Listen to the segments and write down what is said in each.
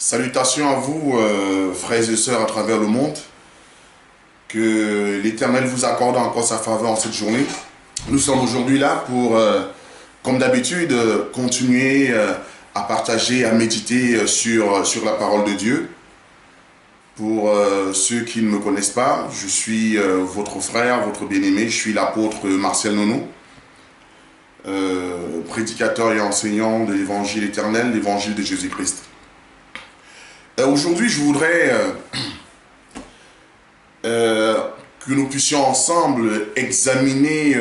Salutations à vous, frères et sœurs à travers le monde. Que l'Éternel vous accorde encore sa faveur en cette journée. Nous sommes aujourd'hui là pour, comme d'habitude, continuer à partager, à méditer sur la parole de Dieu. Pour ceux qui ne me connaissent pas, je suis votre frère, votre bien-aimé, je suis l'apôtre Marcel Nono, prédicateur et enseignant de l'évangile éternel, l'évangile de Jésus-Christ. Aujourd'hui, je voudrais que nous puissions ensemble examiner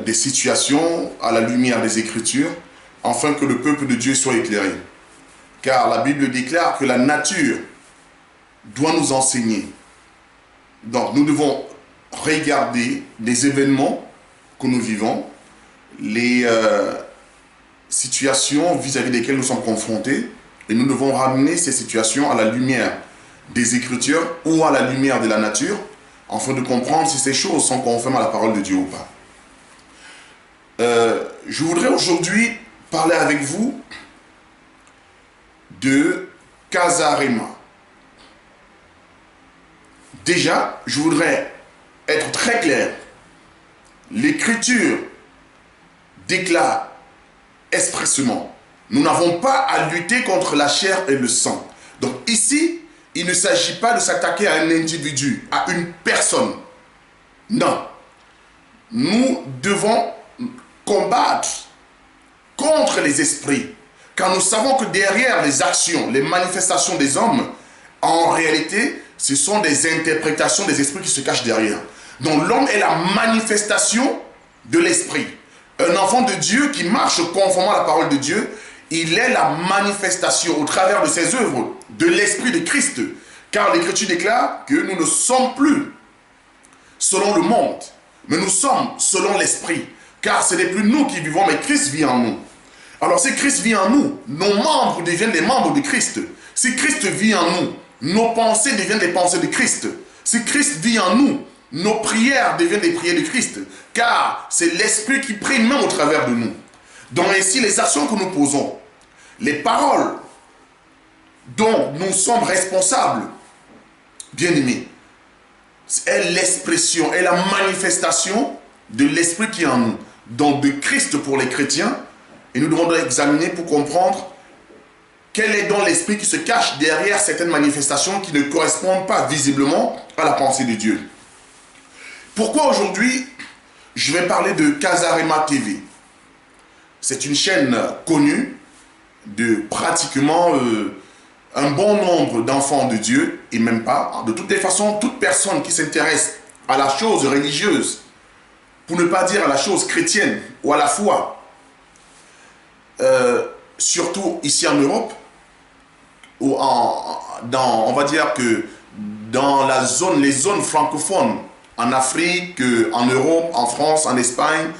des situations à la lumière des Écritures, afin que le peuple de Dieu soit éclairé. Car la Bible déclare que la nature doit nous enseigner. Donc nous devons regarder les événements que nous vivons, les situations vis-à-vis desquelles nous sommes confrontés, et nous devons ramener ces situations à la lumière des Écritures ou à la lumière de la nature, afin de comprendre si ces choses sont conformes à la parole de Dieu ou pas. Je voudrais aujourd'hui parler avec vous de Casarema. Déjà, je voudrais être très clair. L'Écriture déclare expressément: nous n'avons pas à lutter contre la chair et le sang. Donc ici, il ne s'agit pas de s'attaquer à un individu, à une personne. Non. Nous devons combattre contre les esprits. Car nous savons que derrière les actions, les manifestations des hommes, en réalité, ce sont des interprétations des esprits qui se cachent derrière. Donc l'homme est la manifestation de l'esprit. Un enfant de Dieu qui marche conformément à la parole de Dieu, il est la manifestation au travers de ses œuvres de l'Esprit de Christ. Car l'Écriture déclare que nous ne sommes plus selon le monde, mais nous sommes selon l'Esprit. Car ce n'est plus nous qui vivons, mais Christ vit en nous. Alors si Christ vit en nous, nos membres deviennent des membres de Christ. Si Christ vit en nous, nos pensées deviennent des pensées de Christ. Si Christ vit en nous, nos prières deviennent des prières de Christ. Car c'est l'Esprit qui prie même au travers de nous. Donc ainsi, les actions que nous posons, les paroles dont nous sommes responsables, bien-aimés, est l'expression, est la manifestation de l'Esprit qui est en nous. Donc de Christ pour les chrétiens. Et nous devons examiner pour comprendre quel est donc l'esprit qui se cache derrière certaines manifestations qui ne correspondent pas visiblement à la pensée de Dieu. Pourquoi aujourd'hui je vais parler de Casarema TV? C'est une chaîne connue de pratiquement un bon nombre d'enfants de Dieu, et même pas. De toutes les façons, toute personne qui s'intéresse à la chose religieuse, pour ne pas dire à la chose chrétienne ou à la foi, surtout ici en Europe, ou on va dire que dans les zones francophones, en Afrique, en Europe, en France, en Espagne,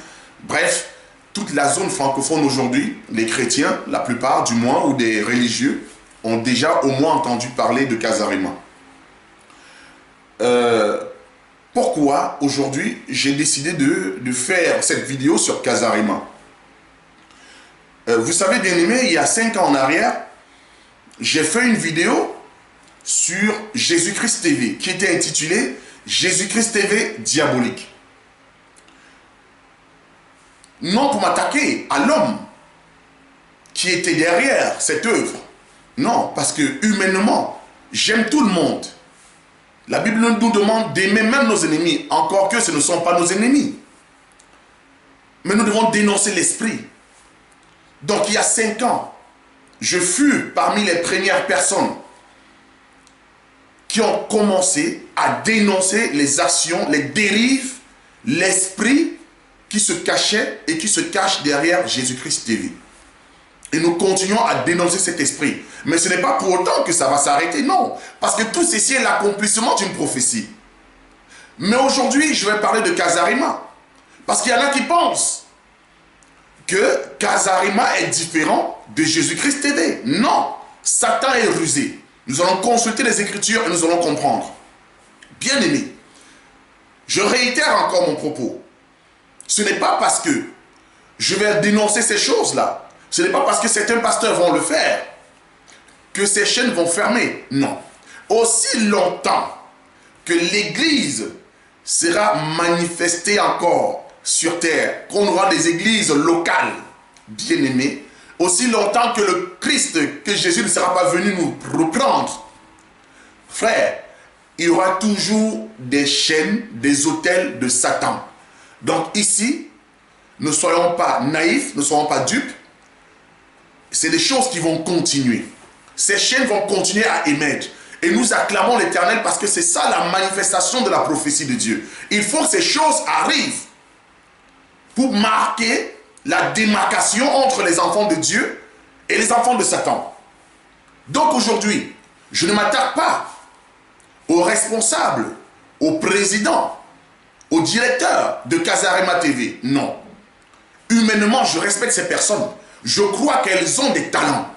bref, toute la zone francophone aujourd'hui, les chrétiens, la plupart du moins, ou des religieux, ont déjà au moins entendu parler de Casarema. Pourquoi aujourd'hui j'ai décidé de faire cette vidéo sur Casarema? Vous savez, bien aimé, il y a 5 ans en arrière, j'ai fait une vidéo sur Jésus-Christ TV qui était intitulée Jésus-Christ TV diabolique. Non pour m'attaquer à l'homme qui était derrière cette œuvre. Non, parce que humainement, j'aime tout le monde. La Bible nous demande d'aimer même nos ennemis, encore que ce ne sont pas nos ennemis. Mais nous devons dénoncer l'esprit. Donc il y a 5 ans, je fus parmi les premières personnes qui ont commencé à dénoncer les actions, les dérives, l'esprit qui se cachait et qui se cache derrière Jésus-Christ TV. Et nous continuons à dénoncer cet esprit. Mais ce n'est pas pour autant que ça va s'arrêter, non. Parce que tout ceci est l'accomplissement d'une prophétie. Mais aujourd'hui, je vais parler de Casarema. Parce qu'il y en a qui pensent que Casarema est différent de Jésus-Christ TV. Non, Satan est rusé. Nous allons consulter les Écritures et nous allons comprendre. Bien aimé, je réitère encore mon propos. Ce n'est pas parce que je vais dénoncer ces choses-là, ce n'est pas parce que certains pasteurs vont le faire que ces chaînes vont fermer. Non. Aussi longtemps que l'Église sera manifestée encore sur terre, qu'on aura des églises locales, bien aimées, aussi longtemps que le Christ, que Jésus ne sera pas venu nous reprendre, frère, il y aura toujours des chaînes, des autels de Satan. Donc ici, ne soyons pas naïfs, ne soyons pas dupes. C'est des choses qui vont continuer. Ces chaînes vont continuer à émettre. Et nous acclamons l'Éternel parce que c'est ça la manifestation de la prophétie de Dieu. Il faut que ces choses arrivent pour marquer la démarcation entre les enfants de Dieu et les enfants de Satan. Donc aujourd'hui, je ne m'attaque pas aux responsables, aux présidents, aux directeurs de Casarema TV. Non. Humainement, je respecte ces personnes. Je crois qu'elles ont des talents.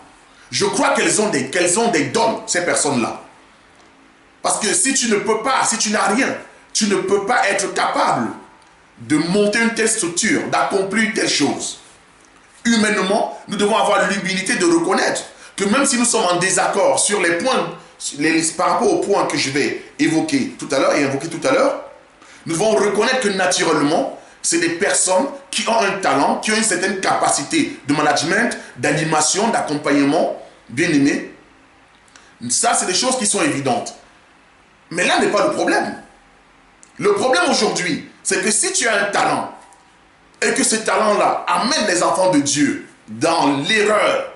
Je crois qu'elles ont des dons, ces personnes-là. Parce que si tu ne peux pas, si tu n'as rien, tu ne peux pas être capable de monter une telle structure, d'accomplir une telle chose. Humainement, nous devons avoir l'humilité de reconnaître que même si nous sommes en désaccord sur les points, par rapport aux points que je vais évoquer tout à l'heure et invoquer tout à l'heure, nous devons reconnaître que naturellement, c'est des personnes qui ont un talent, qui ont une certaine capacité de management, d'animation, d'accompagnement, bien aimé. Ça, c'est des choses qui sont évidentes. Mais là n'est pas le problème. Le problème aujourd'hui, c'est que si tu as un talent et que ce talent-là amène les enfants de Dieu dans l'erreur,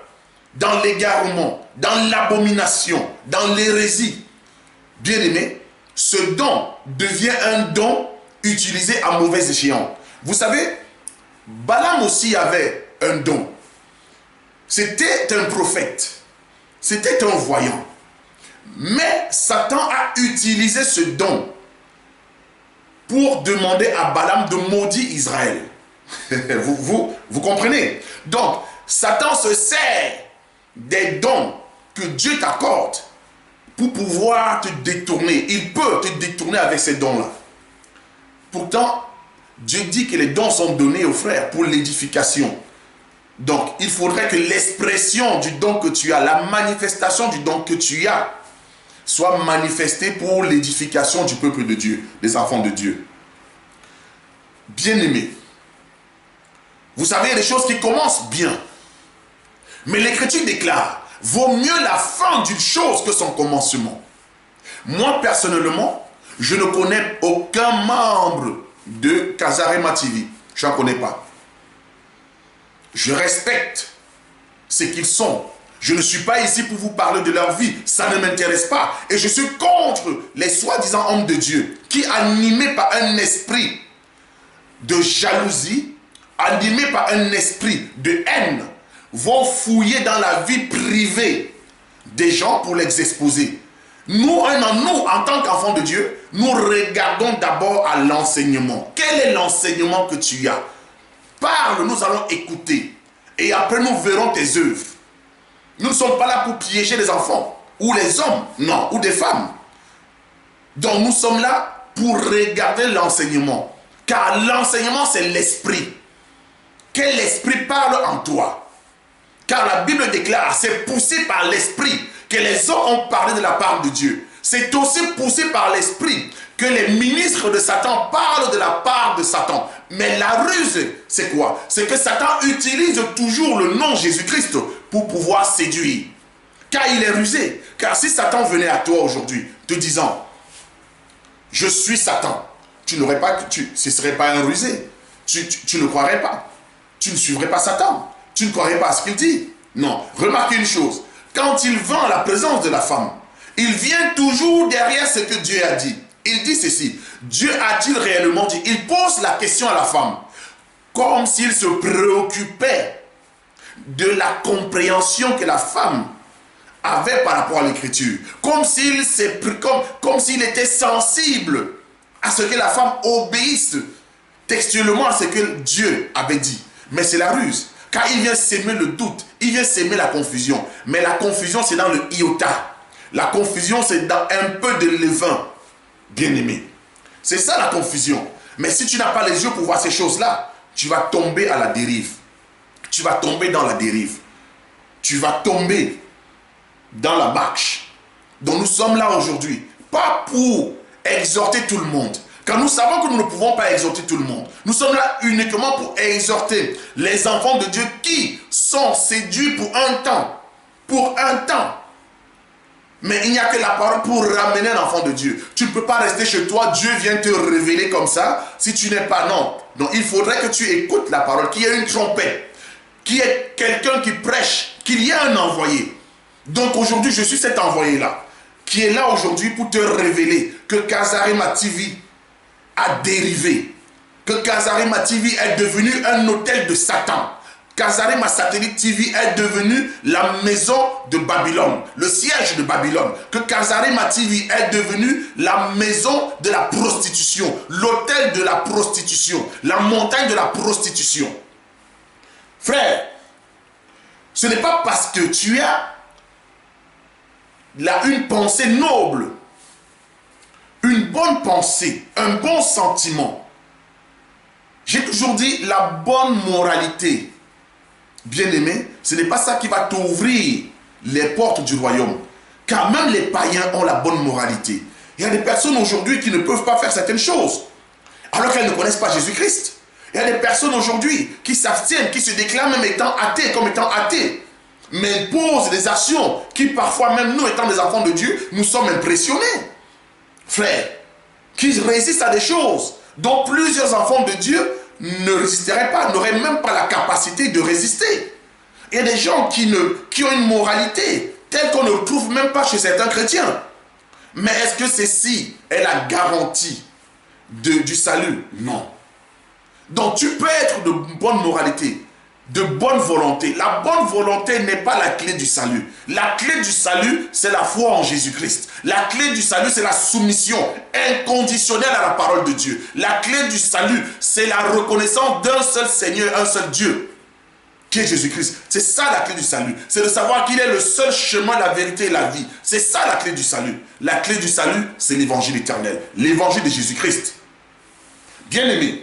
dans l'égarement, dans l'abomination, dans l'hérésie, bien aimé, ce don devient un don utilisé à mauvais escient. Vous savez, Balaam aussi avait un don. C'était un prophète. C'était un voyant. Mais Satan a utilisé ce don pour demander à Balaam de maudire Israël. vous comprenez? Donc, Satan se sert des dons que Dieu t'accorde pour pouvoir te détourner. Il peut te détourner avec ces dons-là. Pourtant, Dieu dit que les dons sont donnés aux frères pour l'édification. Donc, il faudrait que l'expression du don que tu as, la manifestation du don que tu as, soit manifestée pour l'édification du peuple de Dieu, des enfants de Dieu. Bien-aimés, vous savez, les choses qui commencent bien. Mais l'Écriture déclare, vaut mieux la fin d'une chose que son commencement. Moi, personnellement, je ne connais aucun membre de Casarema TV. Je n'en connais pas. Je respecte ce qu'ils sont. Je ne suis pas ici pour vous parler de leur vie. Ça ne m'intéresse pas. Et je suis contre les soi-disant hommes de Dieu qui, animés par un esprit de jalousie, animés par un esprit de haine, vont fouiller dans la vie privée des gens pour les exposer. Nous, en tant qu'enfants de Dieu, nous regardons d'abord à l'enseignement. Quel est l'enseignement que tu as? Parle, nous allons écouter. Et après, nous verrons tes œuvres. Nous ne sommes pas là pour piéger les enfants, ou les hommes, non, ou des femmes. Donc, nous sommes là pour regarder l'enseignement. Car l'enseignement, c'est l'esprit. Quel esprit parle en toi? Car la Bible déclare, c'est poussé par l'esprit que les hommes ont parlé de la part de Dieu. C'est aussi poussé par l'esprit que les ministres de Satan parlent de la part de Satan. Mais la ruse, c'est quoi? C'est que Satan utilise toujours le nom Jésus-Christ pour pouvoir séduire. Car il est rusé. Car si Satan venait à toi aujourd'hui, te disant, je suis Satan, tu n'aurais pas, ce ne serait pas un rusé. Tu ne croirais pas. Tu ne suivrais pas Satan. Tu ne croirais pas à ce qu'il dit. Non. Remarquez une chose. Quand il vend à la présence de la femme, il vient toujours derrière ce que Dieu a dit. Il dit ceci. Dieu a-t-il réellement dit? Il pose la question à la femme. Comme s'il se préoccupait de la compréhension que la femme avait par rapport à l'écriture. Comme s'il était sensible à ce que la femme obéisse textuellement à ce que Dieu avait dit. Mais c'est la ruse. Car il vient s'aimer le doute, il vient s'aimer la confusion. Mais la confusion, c'est dans le iota. La confusion, c'est dans un peu de levain, bien-aimé. C'est ça la confusion. Mais si tu n'as pas les yeux pour voir ces choses-là, tu vas tomber à la dérive. Tu vas tomber dans la dérive. Tu vas tomber dans la marche. Donc nous sommes là aujourd'hui, pas pour exhorter tout le monde, car nous savons que nous ne pouvons pas exhorter tout le monde. Nous sommes là uniquement pour exhorter les enfants de Dieu qui sont séduits pour un temps. Pour un temps. Mais il n'y a que la parole pour ramener un enfant de Dieu. Tu ne peux pas rester chez toi, Dieu vient te révéler comme ça, si tu n'es pas non. Donc il faudrait que tu écoutes la parole, qu'il y ait une trompette, qu'il y ait quelqu'un qui prêche, qu'il y ait un envoyé. Donc aujourd'hui, je suis cet envoyé-là, qui est là aujourd'hui pour te révéler que Kazarima TV a dérivé, que Kazarima TV est devenu un hôtel de Satan. Kazarima Satellite TV est devenu la maison de Babylone, le siège de Babylone. Que Kazarima TV est devenu la maison de la prostitution, l'hôtel de la prostitution, la montagne de la prostitution. Frère, ce n'est pas parce que tu as là une pensée noble, une bonne pensée, un bon sentiment. J'ai toujours dit la bonne moralité. Bien-aimé, ce n'est pas ça qui va t'ouvrir les portes du royaume. Car même les païens ont la bonne moralité. Il y a des personnes aujourd'hui qui ne peuvent pas faire certaines choses, alors qu'elles ne connaissent pas Jésus-Christ. Il y a des personnes aujourd'hui qui s'abstiennent, qui se déclarent même étant athées, comme étant athées. Mais ils posent des actions qui parfois, même nous étant des enfants de Dieu, nous sommes impressionnés. Frères, qui résistent à des choses dont plusieurs enfants de Dieu ne résisteraient pas, n'auraient même pas la capacité de résister. Il y a des gens qui ont une moralité telle qu'on ne retrouve même pas chez certains chrétiens. Mais est-ce que ceci est la garantie du salut? Non. Donc tu peux être de bonne moralité, de bonne volonté. La bonne volonté n'est pas la clé du salut. La clé du salut, c'est la foi en Jésus-Christ. La clé du salut, c'est la soumission inconditionnelle à la parole de Dieu. La clé du salut, c'est la reconnaissance d'un seul Seigneur, un seul Dieu, qui est Jésus-Christ. C'est ça la clé du salut. C'est de savoir qu'il est le seul chemin, la vérité et la vie. C'est ça la clé du salut. La clé du salut, c'est l'évangile éternel. L'évangile de Jésus-Christ. Bien-aimé.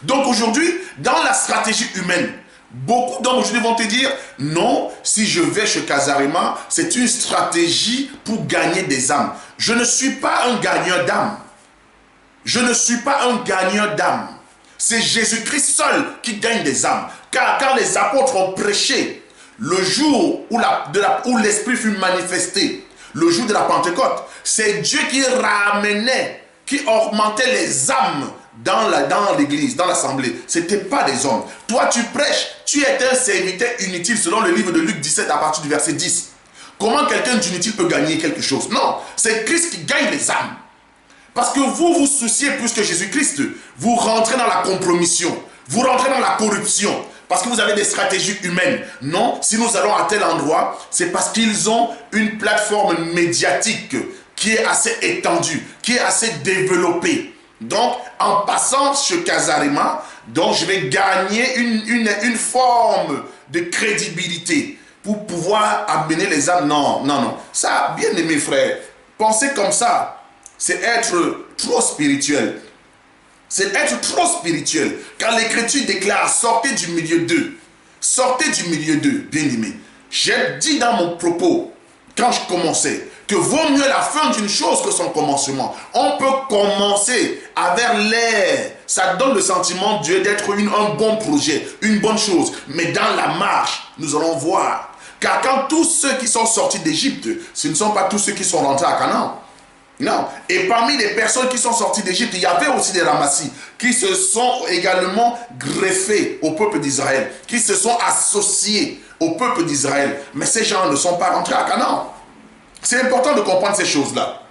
Donc aujourd'hui, dans la stratégie humaine, beaucoup d'hommes aujourd'hui vont te dire, non, si je vais chez Kazarima, c'est une stratégie pour gagner des âmes. Je ne suis pas un gagneur d'âmes. Je ne suis pas un gagneur d'âmes. C'est Jésus-Christ seul qui gagne des âmes. Car quand les apôtres ont prêché, le jour où l'Esprit fut manifesté, le jour de la Pentecôte, c'est Dieu qui ramenait, qui augmentait les âmes dans l'église, dans l'assemblée. Ce n'était pas des hommes. Toi, tu prêches, tu es un serviteur inutile selon le livre de Luc 17 à partir du verset 10. Comment quelqu'un d'inutile peut gagner quelque chose? Non, c'est Christ qui gagne les âmes. Parce que vous vous souciez plus que Jésus-Christ. Vous rentrez dans la compromission. Vous rentrez dans la corruption. Parce que vous avez des stratégies humaines. Non, si nous allons à tel endroit, c'est parce qu'ils ont une plateforme médiatique qui est assez étendue, qui est assez développée. Donc, en passant chez Kazarima, donc je vais gagner une forme de crédibilité pour pouvoir amener les âmes. Non, non, non. Ça, bien aimé frère, penser comme ça, c'est être trop spirituel. C'est être trop spirituel. Quand l'Écriture déclare, sortez du milieu d'eux. Sortez du milieu d'eux, bien aimé. J'ai dit dans mon propos, quand je commençais, que vaut mieux la fin d'une chose que son commencement. On peut commencer avec l'air. Ça donne le sentiment d'être un bon projet, une bonne chose. Mais dans la marche, nous allons voir. Car quand tous ceux qui sont sortis d'Égypte, ce ne sont pas tous ceux qui sont rentrés à Canaan. Non. Et parmi les personnes qui sont sorties d'Égypte, il y avait aussi des ramassis qui se sont également greffés au peuple d'Israël, qui se sont associés au peuple d'Israël. Mais ces gens ne sont pas rentrés à Canaan. C'est important de comprendre ces choses-là.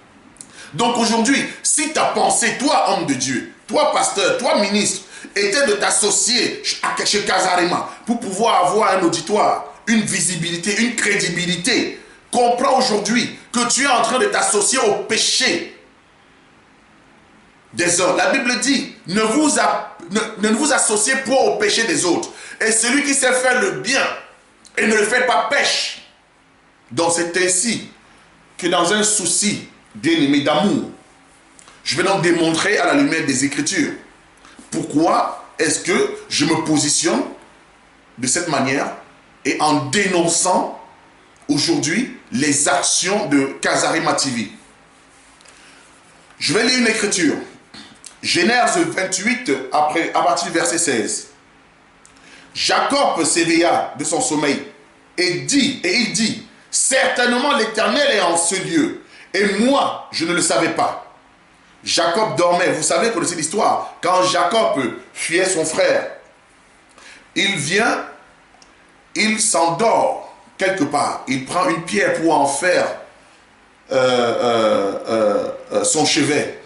Donc aujourd'hui, si ta pensée, toi homme de Dieu, toi pasteur, toi ministre, était de t'associer chez Kazarima pour pouvoir avoir un auditoire, une visibilité, une crédibilité, comprends aujourd'hui que tu es en train de t'associer au péché des autres. La Bible dit, ne vous associez pas au péché des autres. Et celui qui sait faire le bien et ne le fait pas pêche. Donc c'est ainsi que dans un souci bien-aimé d'amour, je vais donc démontrer à la lumière des Écritures pourquoi est-ce que je me positionne de cette manière et en dénonçant aujourd'hui les actions de Kazarima TV. Je vais lire une écriture. Genèse 28, à partir du verset 16. Jacob s'éveilla de son sommeil et il dit, certainement l'Éternel est en ce lieu, et moi, je ne le savais pas. Jacob dormait. Vous savez, vous connaissez l'histoire. Quand Jacob fuyait son frère, il vient, il s'endort quelque part. Il prend une pierre pour en faire son chevet.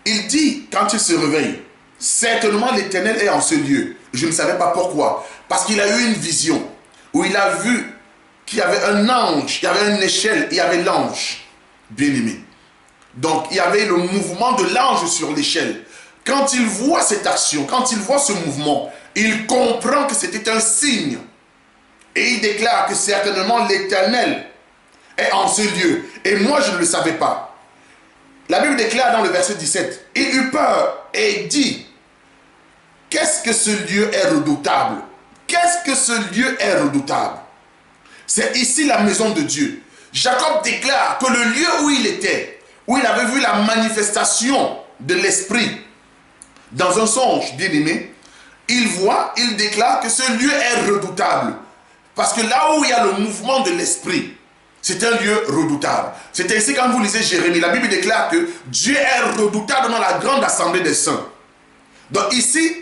Il dit, quand il se réveille, certainement l'Éternel est en ce lieu. Je ne savais pas pourquoi. Parce qu'il a eu une vision où il a vu qu'il y avait un ange, il y avait une échelle, il y avait l'ange bien-aimé. Donc, il y avait le mouvement de l'ange sur l'échelle. Quand il voit cette action, quand il voit ce mouvement, il comprend que c'était un signe. Et il déclare que certainement l'Éternel est en ce lieu. Et moi, je ne le savais pas. La Bible déclare dans le verset 17, il eut peur et dit, qu'est-ce que ce lieu est redoutable? Qu'est-ce que ce lieu est redoutable? C'est ici la maison de Dieu. Jacob déclare que le lieu où il était, où il avait vu la manifestation de l'esprit dans un songe, bien aimé, il déclare que ce lieu est redoutable. Parce que là où il y a le mouvement de l'esprit, c'est un lieu redoutable. C'est ainsi quand vous lisez Jérémie, la Bible déclare que Dieu est redoutable dans la grande assemblée des saints. Donc ici,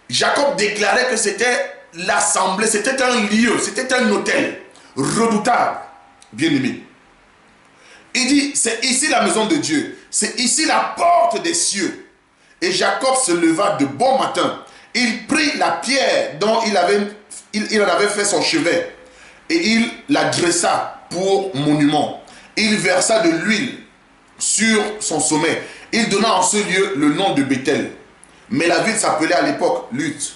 Jacob déclarait que c'était l'assemblée, c'était un lieu, c'était un hôtel redoutable, bien aimé. Il dit, c'est ici la maison de Dieu, c'est ici la porte des cieux. Et Jacob se leva de bon matin. Il prit la pierre dont il en avait fait son chevet et il la dressa pour monument. Il versa de l'huile sur son sommet. Il donna en ce lieu le nom de Bethel. Mais la ville s'appelait à l'époque Luth.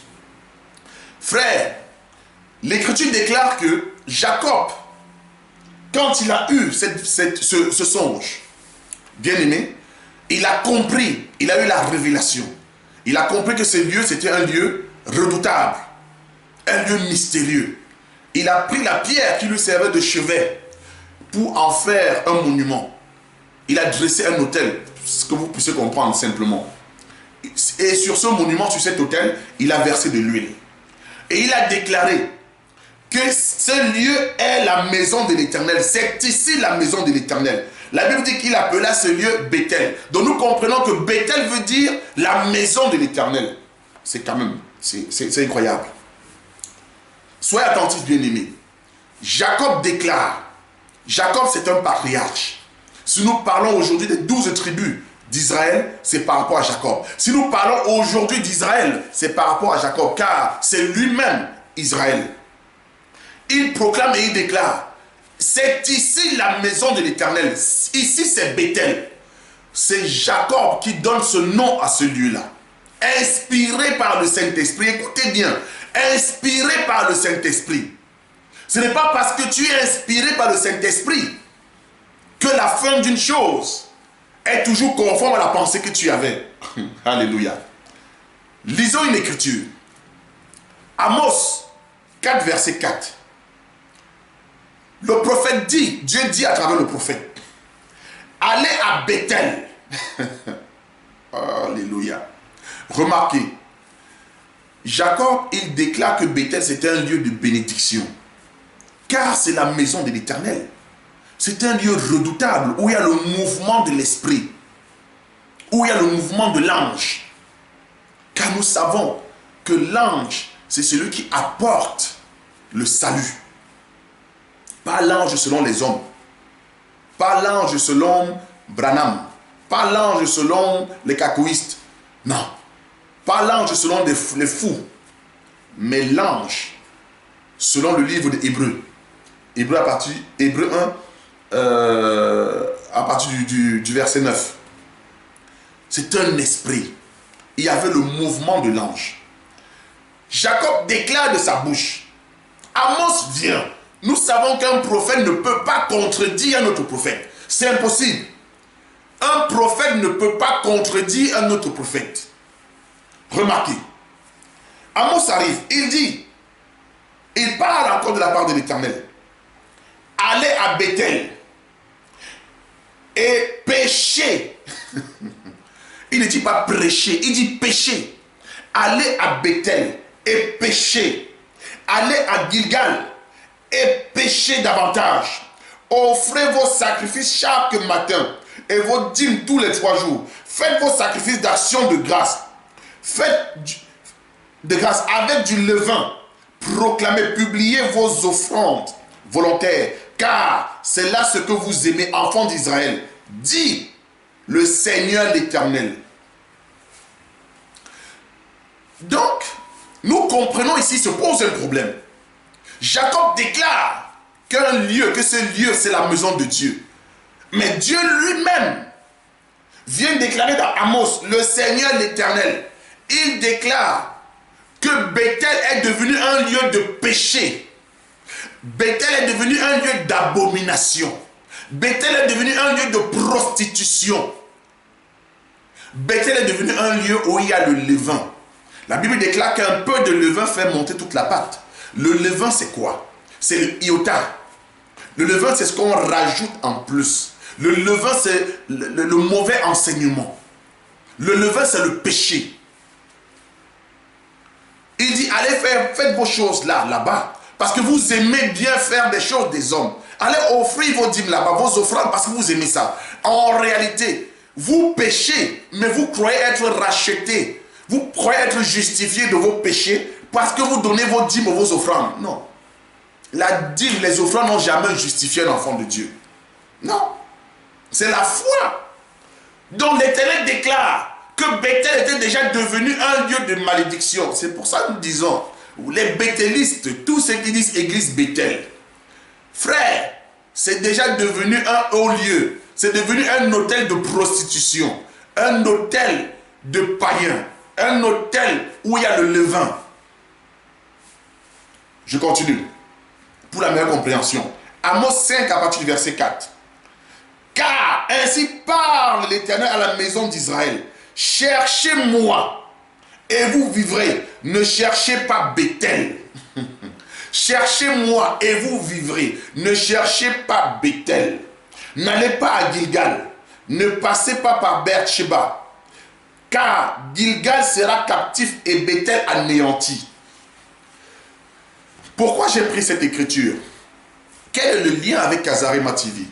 Frère, l'Écriture déclare que Jacob, quand il a eu ce songe, bien aimé, il a compris, il a eu la révélation. Il a compris que ce lieu, c'était un lieu redoutable, un lieu mystérieux. Il a pris la pierre qui lui servait de chevet pour en faire un monument. Il a dressé un autel, ce que vous puissiez comprendre simplement. Et sur ce monument, sur cet autel, il a versé de l'huile. Et il a déclaré que ce lieu est la maison de l'Éternel. C'est ici la maison de l'Éternel. La Bible dit qu'il appela ce lieu Bethel. Donc nous comprenons que Bethel veut dire la maison de l'Éternel. C'est quand même, c'est incroyable. Soyez attentifs, bien-aimés. Jacob déclare, Jacob c'est un patriarche. Si nous parlons aujourd'hui des 12 tribus d'Israël, c'est par rapport à Jacob. Si nous parlons aujourd'hui d'Israël, c'est par rapport à Jacob, car c'est lui-même Israël. Il proclame et il déclare, c'est ici la maison de l'Éternel. Ici c'est Bethel. C'est Jacob qui donne ce nom à ce lieu-là. Inspiré par le Saint-Esprit, écoutez bien, inspiré par le Saint-Esprit. Ce n'est pas parce que tu es inspiré par le Saint-Esprit que la fin d'une chose est toujours conforme à la pensée que tu avais. Alléluia. Lisons une écriture. Amos 4, verset 4. Le prophète dit, Dieu dit à travers le prophète, allez à Bethel. Alléluia. Remarquez, Jacob, il déclare que Bethel c'était un lieu de bénédiction. Car c'est la maison de l'Éternel. C'est un lieu redoutable où il y a le mouvement de l'esprit. Où il y a le mouvement de l'ange. Car nous savons que l'ange, c'est celui qui apporte le salut. Pas l'ange selon les hommes. Pas l'ange selon Branham. Pas l'ange selon les cacoïstes. Non. Pas l'ange selon les fous. Mais l'ange selon le livre d'Hébreu. Hébreu 1, à partir du verset 9. C'est un esprit. Il y avait le mouvement de l'ange. Jacob déclare de sa bouche, Amos vient. Nous savons qu'un prophète ne peut pas contredire un autre prophète. C'est impossible. Un prophète ne peut pas contredire un autre prophète. Remarquez. Amos arrive, il dit, il parle encore de la part de l'Éternel. allez à Bethel et péchez. Il ne dit pas prêcher, il dit pécher. Allez à Bethel et péchez. Allez à Gilgal et péchez davantage. Offrez vos sacrifices chaque matin et vos dîmes tous les 3 jours. Faites vos sacrifices d'action de grâce. Faites de grâce avec du levain. Proclamez, publiez vos offrandes volontaires, car c'est là ce que vous aimez, enfants d'Israël. Dit le Seigneur l'Éternel. Donc, nous comprenons ici, se pose un problème. Jacob déclare que ce lieu, c'est la maison de Dieu. Mais Dieu lui-même vient déclarer dans Amos, le Seigneur l'Éternel. Il déclare que Bethel est devenu un lieu de péché. Bethel est devenu un lieu d'abomination. Bethel est devenu un lieu de prostitution. Bethel est devenu un lieu où il y a le levain. La Bible déclare qu'un peu de levain fait monter toute la pâte. Le levain, c'est quoi? C'est le iota. Le levain, c'est ce qu'on rajoute en plus. Le levain, c'est le mauvais enseignement. Le levain, c'est le péché. Il dit, allez faites vos choses là-bas. Parce que vous aimez bien faire des choses des hommes. Allez offrir vos dîmes là-bas, vos offrandes, parce que vous aimez ça. En réalité, vous péchez, mais vous croyez être racheté. Vous croyez être justifié de vos péchés parce que vous donnez vos dîmes ou vos offrandes. Non. La dîme, les offrandes n'ont jamais justifié un enfant de Dieu. Non. C'est la foi. Donc l'Éternel déclare que Bethel était déjà devenu un lieu de malédiction. C'est pour ça que nous disons, les béthélistes, tous ceux qui disent église Bethel, frère, c'est déjà devenu un haut lieu. C'est devenu un hôtel de prostitution, un hôtel de païens, un hôtel où il y a le levain. Je continue. Pour la meilleure compréhension. Amos 5 à partir du verset 4. Car ainsi parle l'Éternel à la maison d'Israël. Cherchez-moi et vous vivrez. Ne cherchez pas Bethel. Cherchez-moi et vous vivrez. Ne cherchez pas Bethel. N'allez pas à Gilgal. Ne passez pas par Beersheba. Car Gilgal sera captif et Bethel anéanti. Pourquoi j'ai pris cette écriture? Quel est le lien avec Kazarema TV?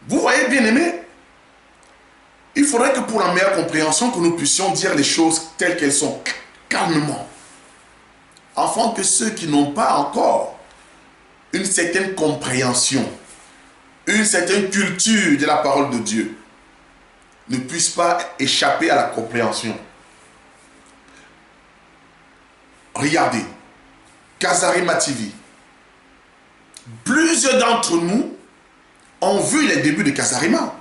Vous voyez, bien aimé, il faudrait que pour la meilleure compréhension, que nous puissions dire les choses telles qu'elles sont, calmement. Afin que ceux qui n'ont pas encore une certaine compréhension, une certaine culture de la parole de Dieu, ne puissent pas échapper à la compréhension. Regardez, Kazarema TV. Plusieurs d'entre nous ont vu les débuts de Kazarema.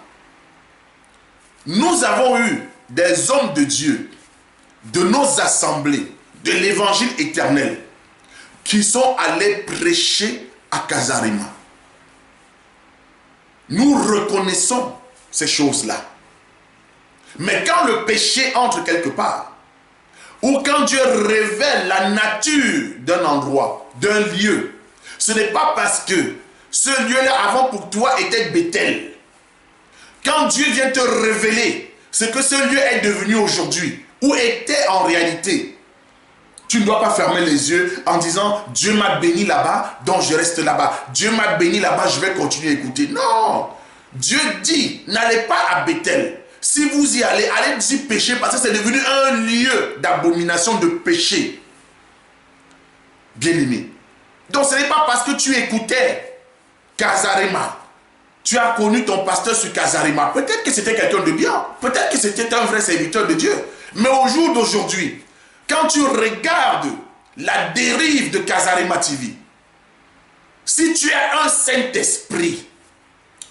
Nous avons eu des hommes de Dieu, de nos assemblées, de l'évangile éternel, qui sont allés prêcher à Kazarema. Nous reconnaissons ces choses-là. Mais quand le péché entre quelque part, ou quand Dieu révèle la nature d'un endroit, d'un lieu, ce n'est pas parce que ce lieu-là avant pour toi était Bethel. Quand Dieu vient te révéler ce que ce lieu est devenu aujourd'hui, ou était en réalité, tu ne dois pas fermer les yeux en disant « Dieu m'a béni là-bas, donc je reste là-bas. Dieu m'a béni là-bas, je vais continuer à écouter. » Non! Dieu dit « N'allez pas à Bethel. Si vous y allez, allez y pécher parce que c'est devenu un lieu d'abomination, de péché. » Bien-aimé. Donc ce n'est pas parce que tu écoutais Kazarema, tu as connu ton pasteur sur Kazarema. Peut-être que c'était quelqu'un de bien. Peut-être que c'était un vrai serviteur de Dieu. Mais au jour d'aujourd'hui, quand tu regardes la dérive de Kazarema TV, si tu as un Saint-Esprit,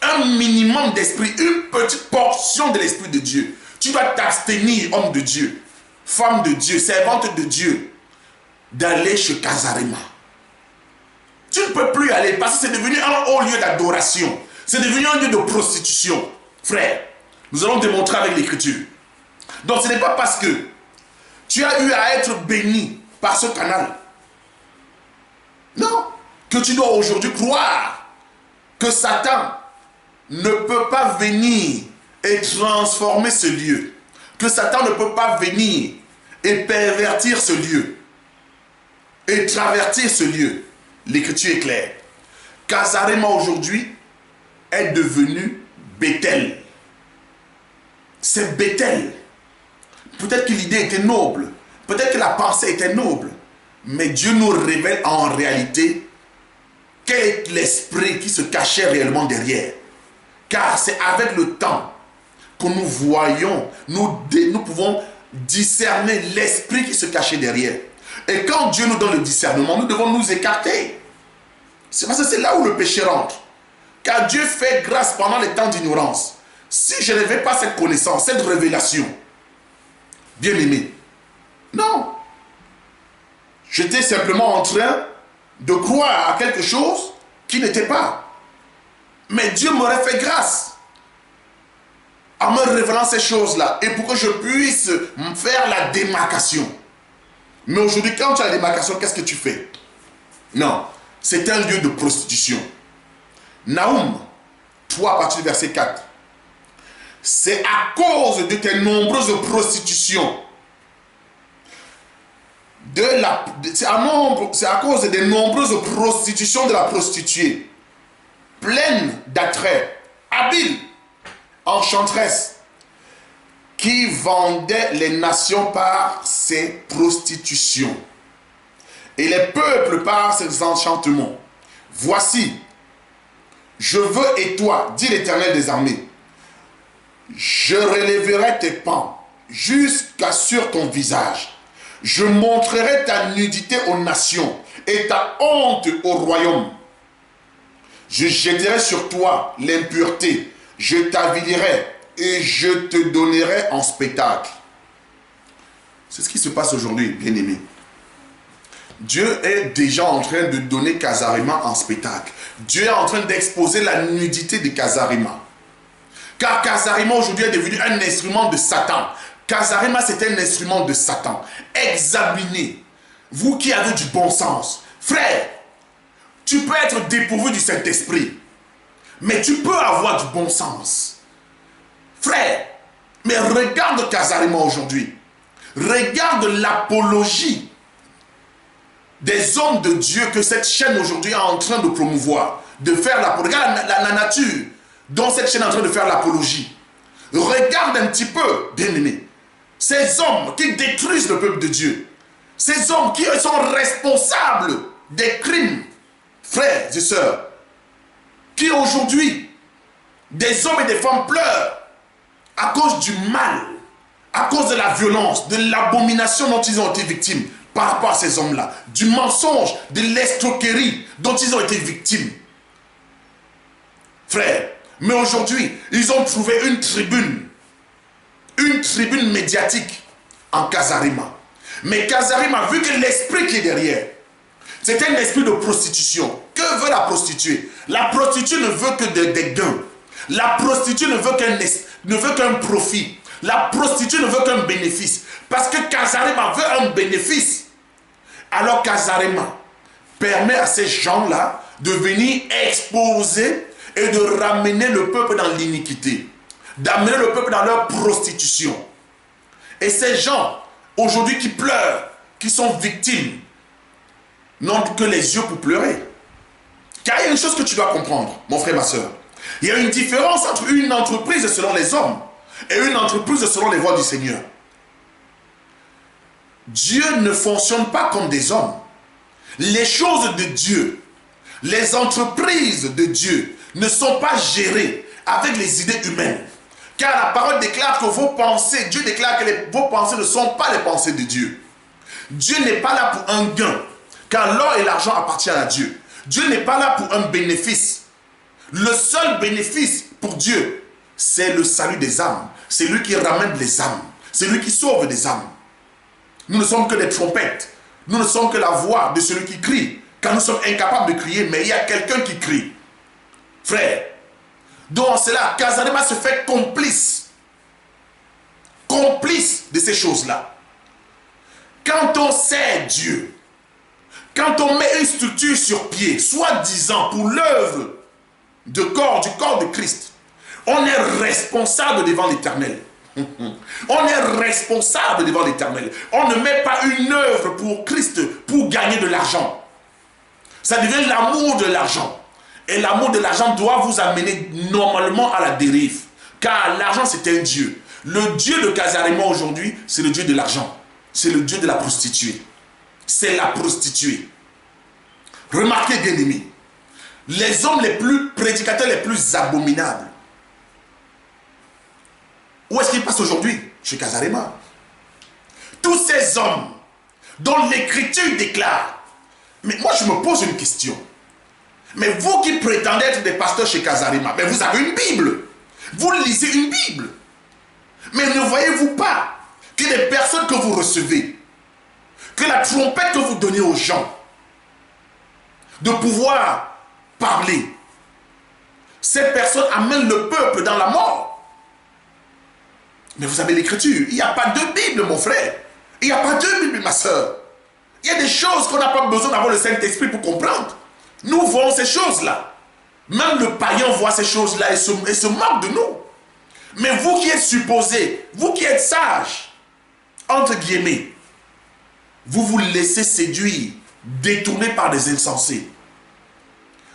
un minimum d'esprit, une petite portion de l'Esprit de Dieu, tu vas t'abstenir, homme de Dieu, femme de Dieu, servante de Dieu, d'aller chez Kazarema. Tu ne peux plus y aller parce que c'est devenu un haut lieu d'adoration. C'est devenu un lieu de prostitution. Frère, nous allons démontrer avec l'Écriture. Donc ce n'est pas parce que tu as eu à être béni par ce canal, non, que tu dois aujourd'hui croire que Satan ne peut pas venir et transformer ce lieu. Que Satan ne peut pas venir et pervertir ce lieu. Et traverser ce lieu. L'écriture est claire. Kazarema aujourd'hui est devenu Bethel. C'est Bethel. Peut-être que l'idée était noble. Peut-être que la pensée était noble. Mais Dieu nous révèle en réalité quel est l'esprit qui se cachait réellement derrière. Car c'est avec le temps que nous voyons, nous pouvons discerner l'esprit qui se cachait derrière. Et quand Dieu nous donne le discernement, nous devons nous écarter. C'est parce que c'est là où le péché rentre. Car Dieu fait grâce pendant les temps d'ignorance. Si je n'avais pas cette connaissance, cette révélation, bien aimé, non. J'étais simplement en train de croire à quelque chose qui n'était pas. Mais Dieu m'aurait fait grâce en me révélant ces choses-là et pour que je puisse faire la démarcation. Mais aujourd'hui, quand tu as la démarcation, qu'est-ce que tu fais? Non, c'est un lieu de prostitution. Naoum 3 à partir du verset 4. C'est à cause de tes nombreuses prostitutions. C'est à cause des nombreuses prostitutions de la prostituée, pleine d'attrait, habile, enchanteresse, qui vendait les nations par ses prostitutions et les peuples par ses enchantements. Voici, je veux et toi, dit l'Éternel des armées, je relèverai tes pans jusqu'à sur ton visage. Je montrerai ta nudité aux nations et ta honte au royaume. Je jetterai sur toi l'impureté, je t'avilirai et je te donnerai en spectacle. C'est ce qui se passe aujourd'hui, bien-aimés. Dieu est déjà en train de donner Kazarema en spectacle. Dieu est en train d'exposer la nudité de Kazarema. Car Kazarema aujourd'hui est devenu un instrument de Satan. Kazarema, c'est un instrument de Satan. Examinez, vous qui avez du bon sens. Frère, tu peux être dépourvu du Saint-Esprit, mais tu peux avoir du bon sens. Frère, mais regarde Kazarema aujourd'hui. Regarde l'apologie des hommes de Dieu que cette chaîne aujourd'hui est en train de promouvoir, de faire l'apologie. Regarde la nature dont cette chaîne est en train de faire l'apologie. Regarde un petit peu, bien-aimé. Ces hommes qui détruisent le peuple de Dieu, ces hommes qui sont responsables des crimes, frères et sœurs, qui aujourd'hui, des hommes et des femmes pleurent à cause du mal, à cause de la violence, de l'abomination dont ils ont été victimes par rapport à ces hommes-là, du mensonge, de l'escroquerie dont ils ont été victimes. Frères, mais aujourd'hui, ils ont trouvé une tribune médiatique en Kazarema. Mais Kazarema, vu que l'esprit qui est derrière, c'est un esprit de prostitution. Que veut la prostituée? La prostituée ne veut que des gains. La prostituée ne veut qu'un profit. La prostituée ne veut qu'un bénéfice. Parce que Kazarema veut un bénéfice. Alors Kazarema permet à ces gens-là de venir exposer et de ramener le peuple dans l'iniquité, d'amener le peuple dans leur prostitution. Et ces gens, aujourd'hui qui pleurent, qui sont victimes, n'ont que les yeux pour pleurer. Car il y a une chose que tu dois comprendre, mon frère, ma soeur. Il y a une différence entre une entreprise selon les hommes et une entreprise selon les voies du Seigneur. Dieu ne fonctionne pas comme des hommes. Les choses de Dieu, les entreprises de Dieu ne sont pas gérées avec les idées humaines. Car la parole déclare que vos pensées, Dieu déclare que vos pensées ne sont pas les pensées de Dieu. Dieu n'est pas là pour un gain, car l'or et l'argent appartiennent à Dieu. Dieu n'est pas là pour un bénéfice. Le seul bénéfice pour Dieu, c'est le salut des âmes. C'est lui qui ramène les âmes. C'est lui qui sauve des âmes. Nous ne sommes que des trompettes. Nous ne sommes que la voix de celui qui crie. Car nous sommes incapables de crier, mais il y a quelqu'un qui crie. Frère, donc cela, Kazarema se fait complice de ces choses-là. Quand on sert Dieu, quand on met une structure sur pied, soi-disant pour l'œuvre du corps de Christ, on est responsable devant l'Éternel. On est responsable devant l'Éternel. On ne met pas une œuvre pour Christ pour gagner de l'argent. Ça devient l'amour de l'argent. Et l'amour de l'argent doit vous amener normalement à la dérive. Car l'argent, c'est un Dieu. Le Dieu de Casarema aujourd'hui, c'est le Dieu de l'argent. C'est le Dieu de la prostituée. C'est la prostituée. Remarquez, bien aimés, les hommes les plus prédicateurs, les plus abominables, où est-ce qu'ils passent aujourd'hui? Chez Casarema. Tous ces hommes dont l'Écriture déclare. Mais moi, je me pose une question. Mais vous qui prétendez être des pasteurs chez Casarema, mais vous avez une Bible. Vous lisez une Bible. Mais ne voyez-vous pas que les personnes que vous recevez, que la trompette que vous donnez aux gens, de pouvoir parler, ces personnes amènent le peuple dans la mort. Mais vous avez l'Écriture. Il n'y a pas deux Bibles, mon frère. Il n'y a pas deux Bibles, ma soeur. Il y a des choses qu'on n'a pas besoin d'avoir le Saint-Esprit pour comprendre. Nous voyons ces choses-là. Même le païen voit ces choses-là et se moque de nous. Mais vous qui êtes supposés, vous qui êtes sages, entre guillemets, vous vous laissez séduire, détourner par des insensés.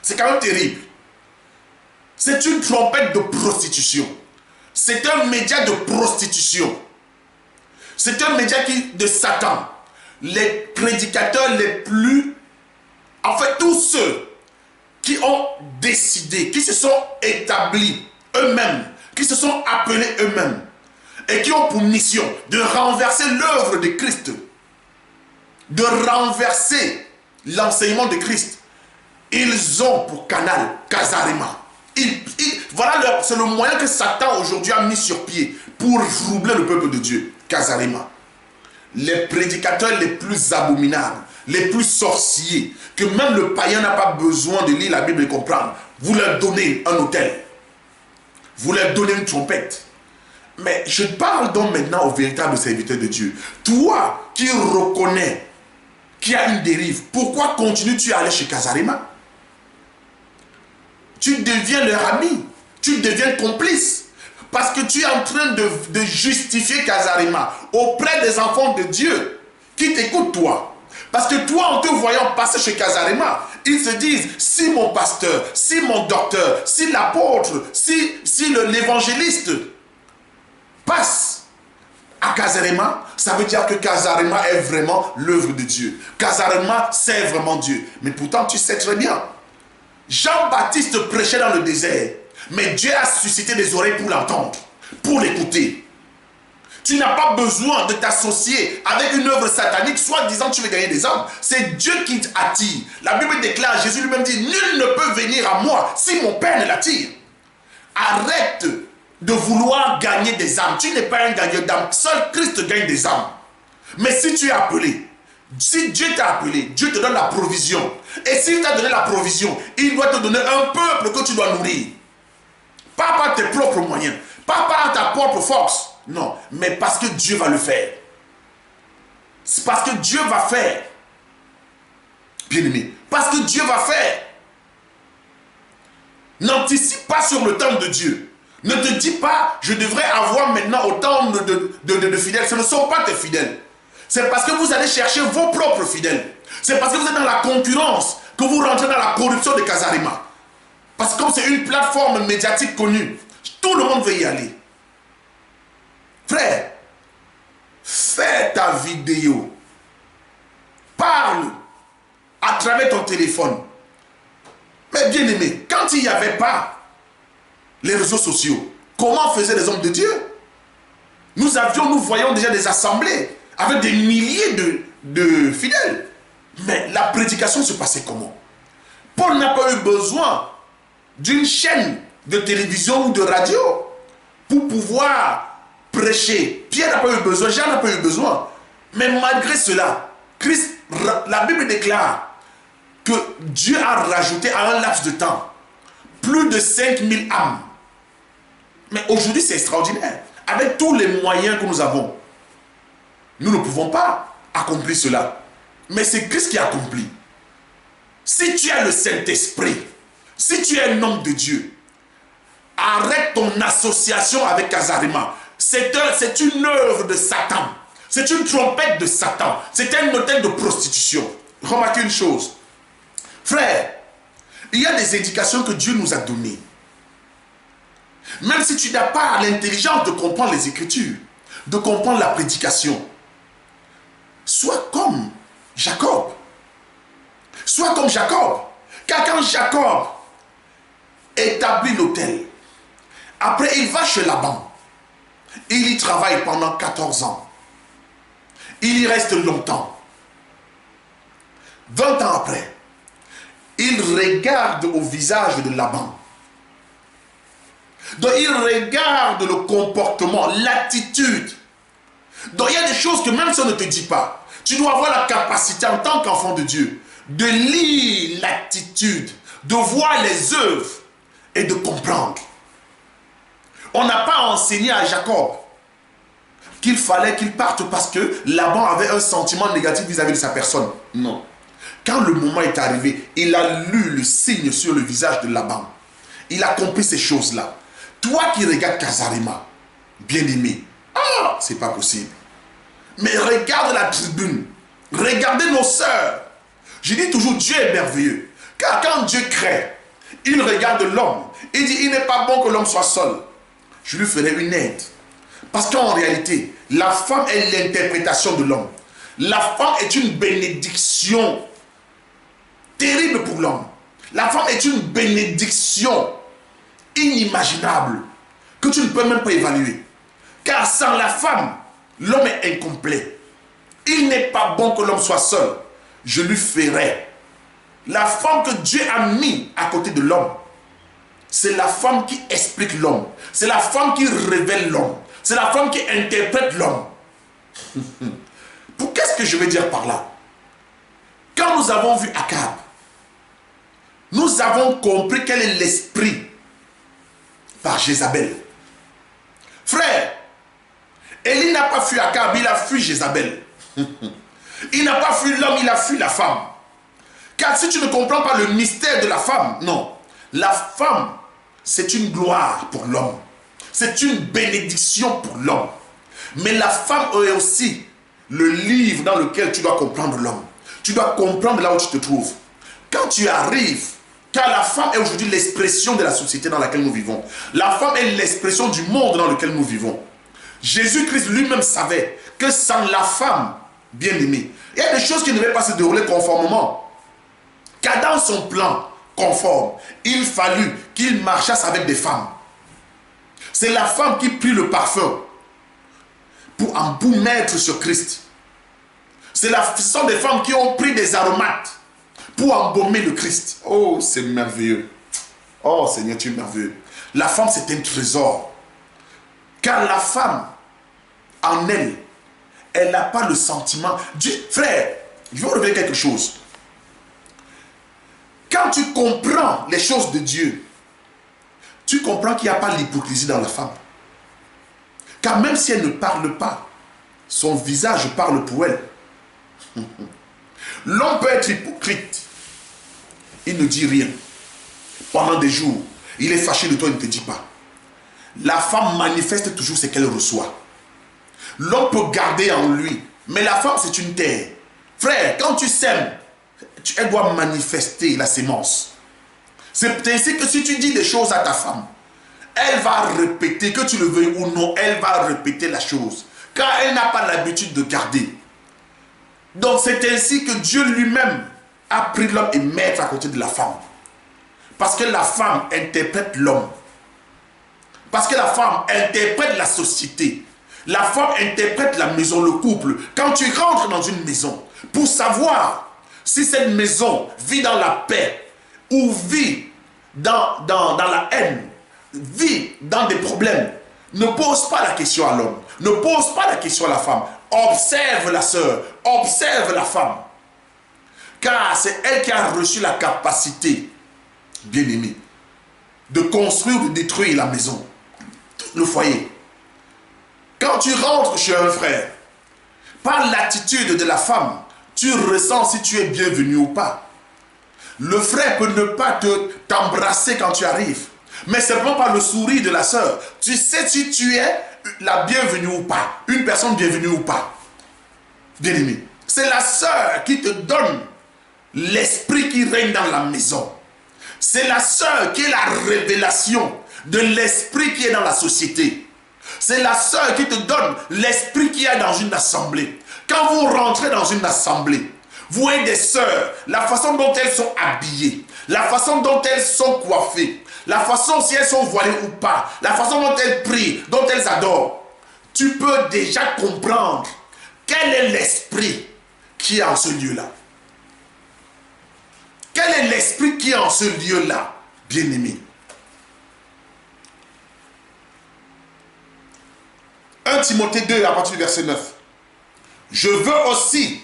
C'est quand même terrible. C'est une trompette de prostitution. C'est un média de prostitution. C'est un média de Satan. Les prédicateurs les plus... En fait, tous ceux qui ont décidé, qui se sont établis eux-mêmes, qui se sont appelés eux-mêmes, et qui ont pour mission de renverser l'œuvre de Christ, de renverser l'enseignement de Christ, ils ont pour canal Casarema. Voilà, c'est le moyen que Satan aujourd'hui a mis sur pied pour troubler le peuple de Dieu. Casarema. Les prédicateurs les plus abominables, les plus sorciers, que même le païen n'a pas besoin de lire la Bible et comprendre. Vous leur donnez un autel. Vous leur donnez une trompette. Mais je parle donc maintenant aux véritables serviteurs de Dieu. Toi qui reconnais qu'il y a une dérive, pourquoi continues-tu à aller chez Casarema? Tu deviens leur ami. Tu deviens complice. Parce que tu es en train de justifier Casarema auprès des enfants de Dieu qui t'écoutent toi. Parce que toi, en te voyant passer chez Casarema, ils se disent, si mon pasteur, si mon docteur, si l'apôtre, si l'évangéliste passe à Casarema, ça veut dire que Casarema est vraiment l'œuvre de Dieu. Casarema, c'est vraiment Dieu. Mais pourtant, tu sais très bien, Jean-Baptiste prêchait dans le désert, mais Dieu a suscité des oreilles pour l'entendre, pour l'écouter. Tu n'as pas besoin de t'associer avec une œuvre satanique, soit disant que tu veux gagner des âmes. C'est Dieu qui t'attire. La Bible déclare, Jésus lui-même dit, nul ne peut venir à moi si mon Père ne l'attire. Arrête de vouloir gagner des âmes. Tu n'es pas un gagneur d'âmes. Seul Christ gagne des âmes. Mais si tu es appelé, si Dieu t'a appelé, Dieu te donne la provision. Et s'il t'a donné la provision, il doit te donner un peuple que tu dois nourrir. Pas par tes propres moyens, pas par ta propre force. Non, mais parce que Dieu va le faire. C'est parce que Dieu va faire. Bien-aimé, parce que Dieu va faire. N'anticipe pas sur le temps de Dieu. Ne te dis pas, je devrais avoir maintenant autant de fidèles. Ce ne sont pas tes fidèles. C'est parce que vous allez chercher vos propres fidèles. C'est parce que vous êtes dans la concurrence que vous rentrez dans la corruption de Casarema. Parce que comme c'est une plateforme médiatique connue, tout le monde veut y aller. Frère, fais ta vidéo. Parle à travers ton téléphone. Mais bien aimé, quand il n'y avait pas les réseaux sociaux, comment faisaient les hommes de Dieu? Nous voyons déjà des assemblées avec des milliers de fidèles. Mais la prédication se passait comment? Paul n'a pas eu besoin d'une chaîne de télévision ou de radio pour pouvoir prêcher. Pierre n'a pas eu besoin, Jean n'a pas eu besoin. Mais malgré cela, la Bible déclare que Dieu a rajouté à un laps de temps plus de 5000 âmes. Mais aujourd'hui, c'est extraordinaire. Avec tous les moyens que nous avons, nous ne pouvons pas accomplir cela. Mais c'est Christ qui accomplit. Si tu as le Saint-Esprit, Si tu es un homme de Dieu, arrête ton association avec Kazarima. C'est une œuvre de Satan. C'est une trompette de Satan. C'est un hôtel de prostitution. Remarquez une chose. Frère, il y a des indications que Dieu nous a données. Même si tu n'as pas l'intelligence de comprendre les Écritures, de comprendre la prédication, sois comme Jacob. Sois comme Jacob. Car quand Jacob établit l'autel, après il va chez Laban. Il y travaille pendant 14 ans. Il y reste longtemps. 20 ans après, il regarde au visage de Laban. Donc il regarde le comportement, l'attitude. Donc il y a des choses que même si on ne te dit pas, tu dois avoir la capacité en tant qu'enfant de Dieu de lire l'attitude, de voir les œuvres et de comprendre. On n'a pas enseigné à Jacob qu'il fallait qu'il parte parce que Laban avait un sentiment négatif vis-à-vis de sa personne. Non. Quand le moment est arrivé, il a lu le signe sur le visage de Laban. Il a compris ces choses-là. Toi qui regardes Kazarima, bien-aimé, c'est pas possible. Mais regarde la tribune. Regardez nos sœurs. Je dis toujours, Dieu est merveilleux. Car quand Dieu crée, il regarde l'homme. Il dit, il n'est pas bon que l'homme soit seul. Je lui ferai une aide. Parce qu'en réalité, la femme est l'interprétation de l'homme. La femme est une bénédiction terrible pour l'homme. La femme est une bénédiction inimaginable que tu ne peux même pas évaluer. Car sans la femme, l'homme est incomplet. Il n'est pas bon que l'homme soit seul. Je lui ferai. La femme que Dieu a mis à côté de l'homme, c'est la femme qui explique l'homme. C'est la femme qui révèle l'homme. C'est la femme qui interprète l'homme. Qu'est-ce que je veux dire par là? Quand nous avons vu Akab, nous avons compris quel est l'esprit par Jézabel. Frère, Élie n'a pas fui Akab, il a fui Jézabel. Il n'a pas fui l'homme, il a fui la femme. Car si tu ne comprends pas le mystère de la femme, non. La femme, c'est une gloire pour l'homme. C'est une bénédiction pour l'homme. Mais la femme est aussi le livre dans lequel tu dois comprendre l'homme. Tu dois comprendre là où tu te trouves. Quand tu arrives, car la femme est aujourd'hui l'expression de la société dans laquelle nous vivons. La femme est l'expression du monde dans lequel nous vivons. Jésus-Christ lui-même savait que sans la femme, bien-aimée, il y a des choses qui ne devaient pas se dérouler conformément. Car dans son plan conforme, il fallut qu'il marchasse avec des femmes. C'est la femme qui prit le parfum pour embaumer sur Christ. Ce sont des femmes qui ont pris des aromates pour embaumer le Christ. Oh, c'est merveilleux. Oh, Seigneur, tu es merveilleux. La femme, c'est un trésor. Car la femme, en elle, elle n'a pas le sentiment. Frère, je vais vous révéler quelque chose. Quand tu comprends les choses de Dieu, tu comprends qu'il n'y a pas l'hypocrisie dans la femme. Car même si elle ne parle pas, son visage parle pour elle. L'homme peut être hypocrite. Il ne dit rien. Pendant des jours, il est fâché de toi, il ne te dit pas. La femme manifeste toujours ce qu'elle reçoit. L'homme peut garder en lui, mais la femme, c'est une terre. Frère, quand tu sèmes, elle doit manifester la sémence. C'est ainsi que si tu dis des choses à ta femme, elle va répéter, que tu le veuilles ou non, elle va répéter la chose. Car elle n'a pas l'habitude de garder. Donc c'est ainsi que Dieu lui-même a pris l'homme et mettre à côté de la femme. Parce que la femme interprète l'homme. Parce que la femme interprète la société. La femme interprète la maison, le couple. Quand tu rentres dans une maison, pour savoir si cette maison vit dans la paix ou vit dans la haine, vit dans des problèmes, ne pose pas la question à l'homme. Ne pose pas la question à la femme. Observe la sœur, observe la femme. Car c'est elle qui a reçu la capacité, bien-aimée, de construire ou de détruire la maison, le foyer. Quand tu rentres chez un frère, par l'attitude de la femme, tu ressens si tu es bienvenu ou pas. Le frère peut ne pas t'embrasser quand tu arrives. Mais simplement par le sourire de la sœur, tu sais si tu es la bienvenue ou pas. Une personne bienvenue ou pas. Bien aimé. C'est la sœur qui te donne l'esprit qui règne dans la maison. C'est la sœur qui est la révélation de l'esprit qui est dans la société. C'est la sœur qui te donne l'esprit qui est dans une assemblée. Quand vous rentrez dans une assemblée, vous voyez des sœurs, la façon dont elles sont habillées, la façon dont elles sont coiffées, la façon si elles sont voilées ou pas, la façon dont elles prient, dont elles adorent. Tu peux déjà comprendre quel est l'esprit qui est en ce lieu-là. Quel est l'esprit qui est en ce lieu-là, bien-aimé? 1 Timothée 2, à partir du verset 9. Je veux aussi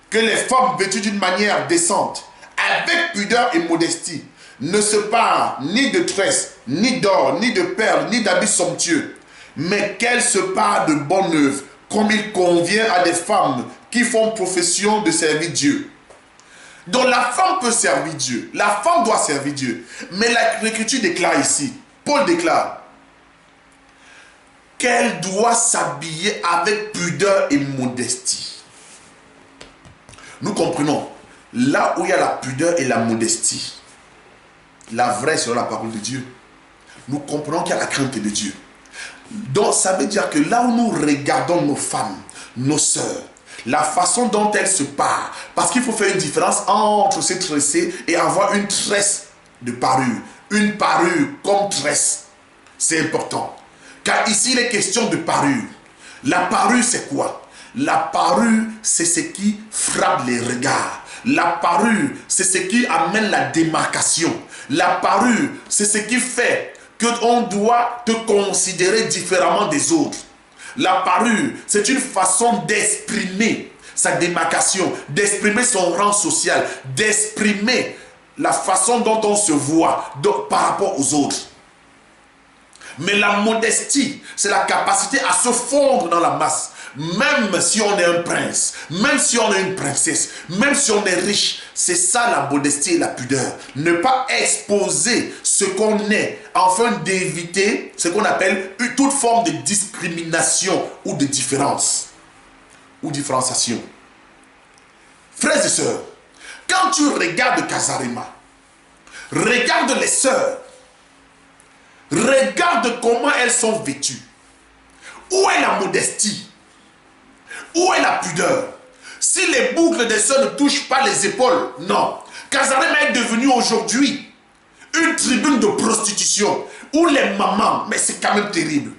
que les femmes vêtues d'une manière décente, avec pudeur et modestie, ne se parent ni de tresses, ni d'or, ni de perles, ni d'habits somptueux, mais qu'elles se parent de bonne œuvre, comme il convient à des femmes qui font profession de servir Dieu. Donc la femme peut servir Dieu, la femme doit servir Dieu. Mais l'Écriture déclare ici, Paul déclare, qu'elle doit s'habiller avec pudeur et modestie. Nous comprenons, là où il y a la pudeur et la modestie, la vraie selon la parole de Dieu, nous comprenons qu'il y a la crainte de Dieu. Donc ça veut dire que là où nous regardons nos femmes, nos sœurs, la façon dont elles se parent, parce qu'il faut faire une différence entre se tresser et avoir une tresse de parure. Une parure comme tresse, c'est important. Car ici il est question de parure. La parure c'est quoi? La parure c'est ce qui frappe les regards. La parure c'est ce qui amène la démarcation. La parure c'est ce qui fait qu'on doit te considérer différemment des autres. La parure, c'est une façon d'exprimer sa démarcation, d'exprimer son rang social, d'exprimer la façon dont on se voit par rapport aux autres. Mais la modestie, c'est la capacité à se fondre dans la masse. Même si on est un prince, même si on est une princesse, même si on est riche, c'est ça la modestie et la pudeur. Ne pas exposer ce qu'on est, afin d'éviter ce qu'on appelle toute forme de discrimination ou de différence, ou différenciation. Frères et sœurs, quand tu regardes Kazarima, regarde les sœurs, regarde comment elles sont vêtues. Où est la modestie? Où est la pudeur? Si les boucles des sœurs ne touchent pas les épaules, non. Kazarima est devenu aujourd'hui une tribune de prostitution où les mamans, mais c'est quand même terrible,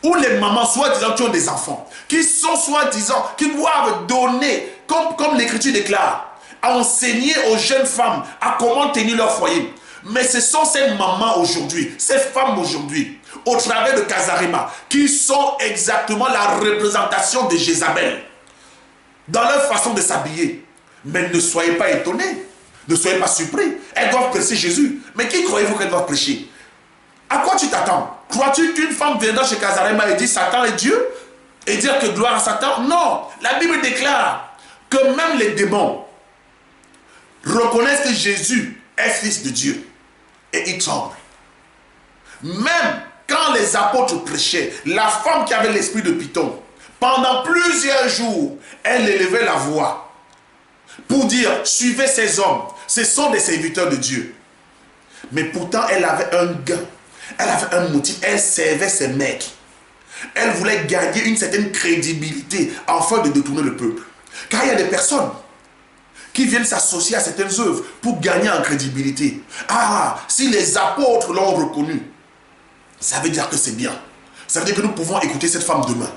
où les mamans, soi-disant, qui ont des enfants, qui sont soi-disant, qui doivent donner, comme l'Écriture déclare, à enseigner aux jeunes femmes à comment tenir leur foyer. Mais ce sont ces mamans aujourd'hui, ces femmes aujourd'hui, au travers de Kazarima, qui sont exactement la représentation de Jézabel dans leur façon de s'habiller. Mais ne soyez pas étonnés, ne soyez pas surpris. Elles doivent prêcher Jésus. Mais qui croyez-vous qu'elles doivent prêcher? À quoi tu t'attends? Crois-tu qu'une femme viendra chez Kazarima et dit Satan est Dieu? Et dire que gloire à Satan? Non. La Bible déclare que même les démons reconnaissent que Jésus est fils de Dieu. Et ils tremblent. Même quand les apôtres prêchaient, la femme qui avait l'esprit de Python, pendant plusieurs jours, elle élevait la voix pour dire, suivez ces hommes, ce sont des serviteurs de Dieu. Mais pourtant, elle avait un gain, elle avait un motif, elle servait ses maîtres. Elle voulait gagner une certaine crédibilité afin de détourner le peuple. Car il y a des personnes qui viennent s'associer à certaines œuvres pour gagner en crédibilité. Ah, si les apôtres l'ont reconnu, ça veut dire que c'est bien. Ça veut dire que nous pouvons écouter cette femme demain.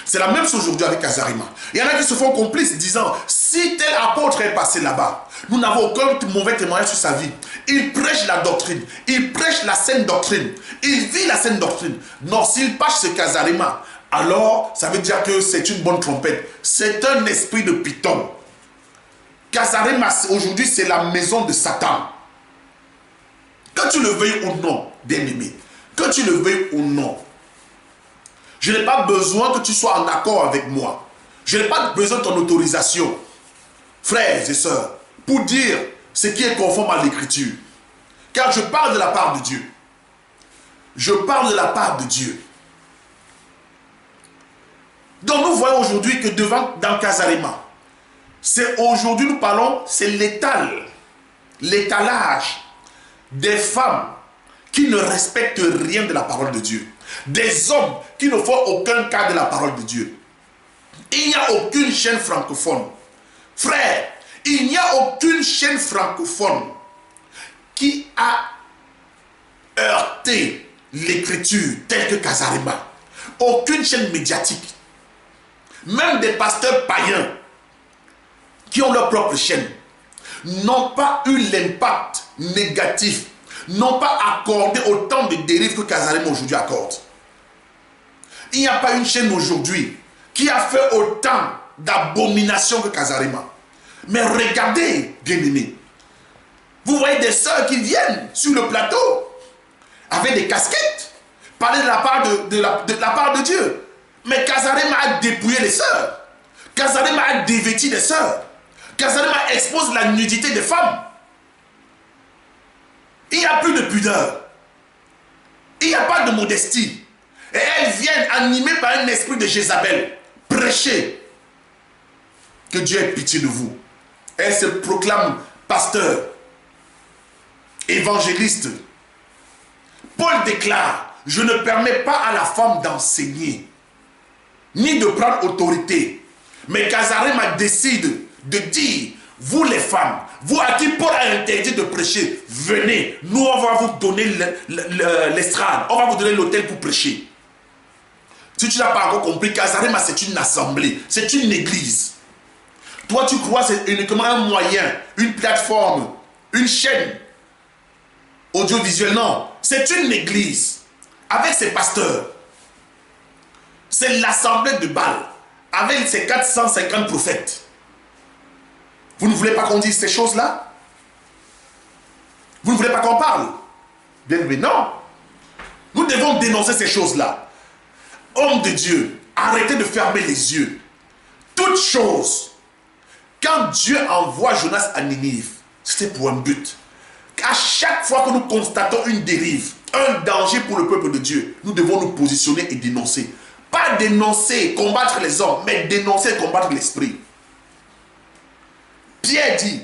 C'est la même chose aujourd'hui avec Kazarima. Il y en a qui se font complices disant, si tel apôtre est passé là-bas, nous n'avons aucun mauvais témoignage sur sa vie. Il prêche la doctrine, il prêche la saine doctrine, il vit la saine doctrine. Non, s'il passe ce Kazarima, alors ça veut dire que c'est une bonne trompette. C'est un esprit de Python. Kazarima, aujourd'hui, c'est la maison de Satan. Que tu le veuilles ou non, bien-aimé, que tu le veuilles ou non, je n'ai pas besoin que tu sois en accord avec moi. Je n'ai pas besoin de ton autorisation, frères et sœurs, pour dire ce qui est conforme à l'écriture. Car je parle de la part de Dieu. Je parle de la part de Dieu. Donc nous voyons aujourd'hui que dans Casarema, c'est aujourd'hui nous parlons, c'est l'étalage des femmes qui ne respectent rien de la parole de Dieu. Des hommes qui ne font aucun cas de la parole de Dieu. Il n'y a aucune chaîne francophone. Frère, il n'y a aucune chaîne francophone qui a heurté l'écriture telle que Casarema. Aucune chaîne médiatique. Même des pasteurs païens qui ont leur propre chaîne n'ont pas eu l'impact négatif, n'ont pas accordé autant de dérives que Casarema aujourd'hui accorde. Il n'y a pas une chaîne aujourd'hui qui a fait autant d'abominations que Casarema. Mais regardez, bien-aimés, vous voyez des sœurs qui viennent sur le plateau avec des casquettes, parler de la part de Dieu. Mais Casarema a dépouillé les sœurs. Casarema a dévêti les sœurs. Casarema expose la nudité des femmes. Il n'y a plus de pudeur. Il n'y a pas de modestie. Et elles viennent animées par un esprit de Jézabel. Prêcher que Dieu ait pitié de vous. Elles se proclament pasteur, évangéliste. Paul déclare, je ne permets pas à la femme d'enseigner, ni de prendre autorité. Mais Casarema décide de dire, vous les femmes, vous à qui Paul a interdit de prêcher, venez, nous on va vous donner l'estrade, on va vous donner l'autel pour prêcher. Si tu n'as pas encore compris, Casarema c'est une assemblée, c'est une église. Toi tu crois que c'est uniquement un moyen, une plateforme, une chaîne audiovisuelle. Non, c'est une église avec ses pasteurs. C'est l'assemblée de Baal avec ses 450 prophètes. Vous ne voulez pas qu'on dise ces choses-là? Vous ne voulez pas qu'on parle? Bien, mais non. Nous devons dénoncer ces choses-là. Hommes de Dieu, arrêtez de fermer les yeux. Toute chose, quand Dieu envoie Jonas à Ninive, c'était pour un but. À chaque fois que nous constatons une dérive, un danger pour le peuple de Dieu, nous devons nous positionner et dénoncer. Pas dénoncer, combattre les hommes, mais dénoncer et combattre l'esprit. Pierre dit,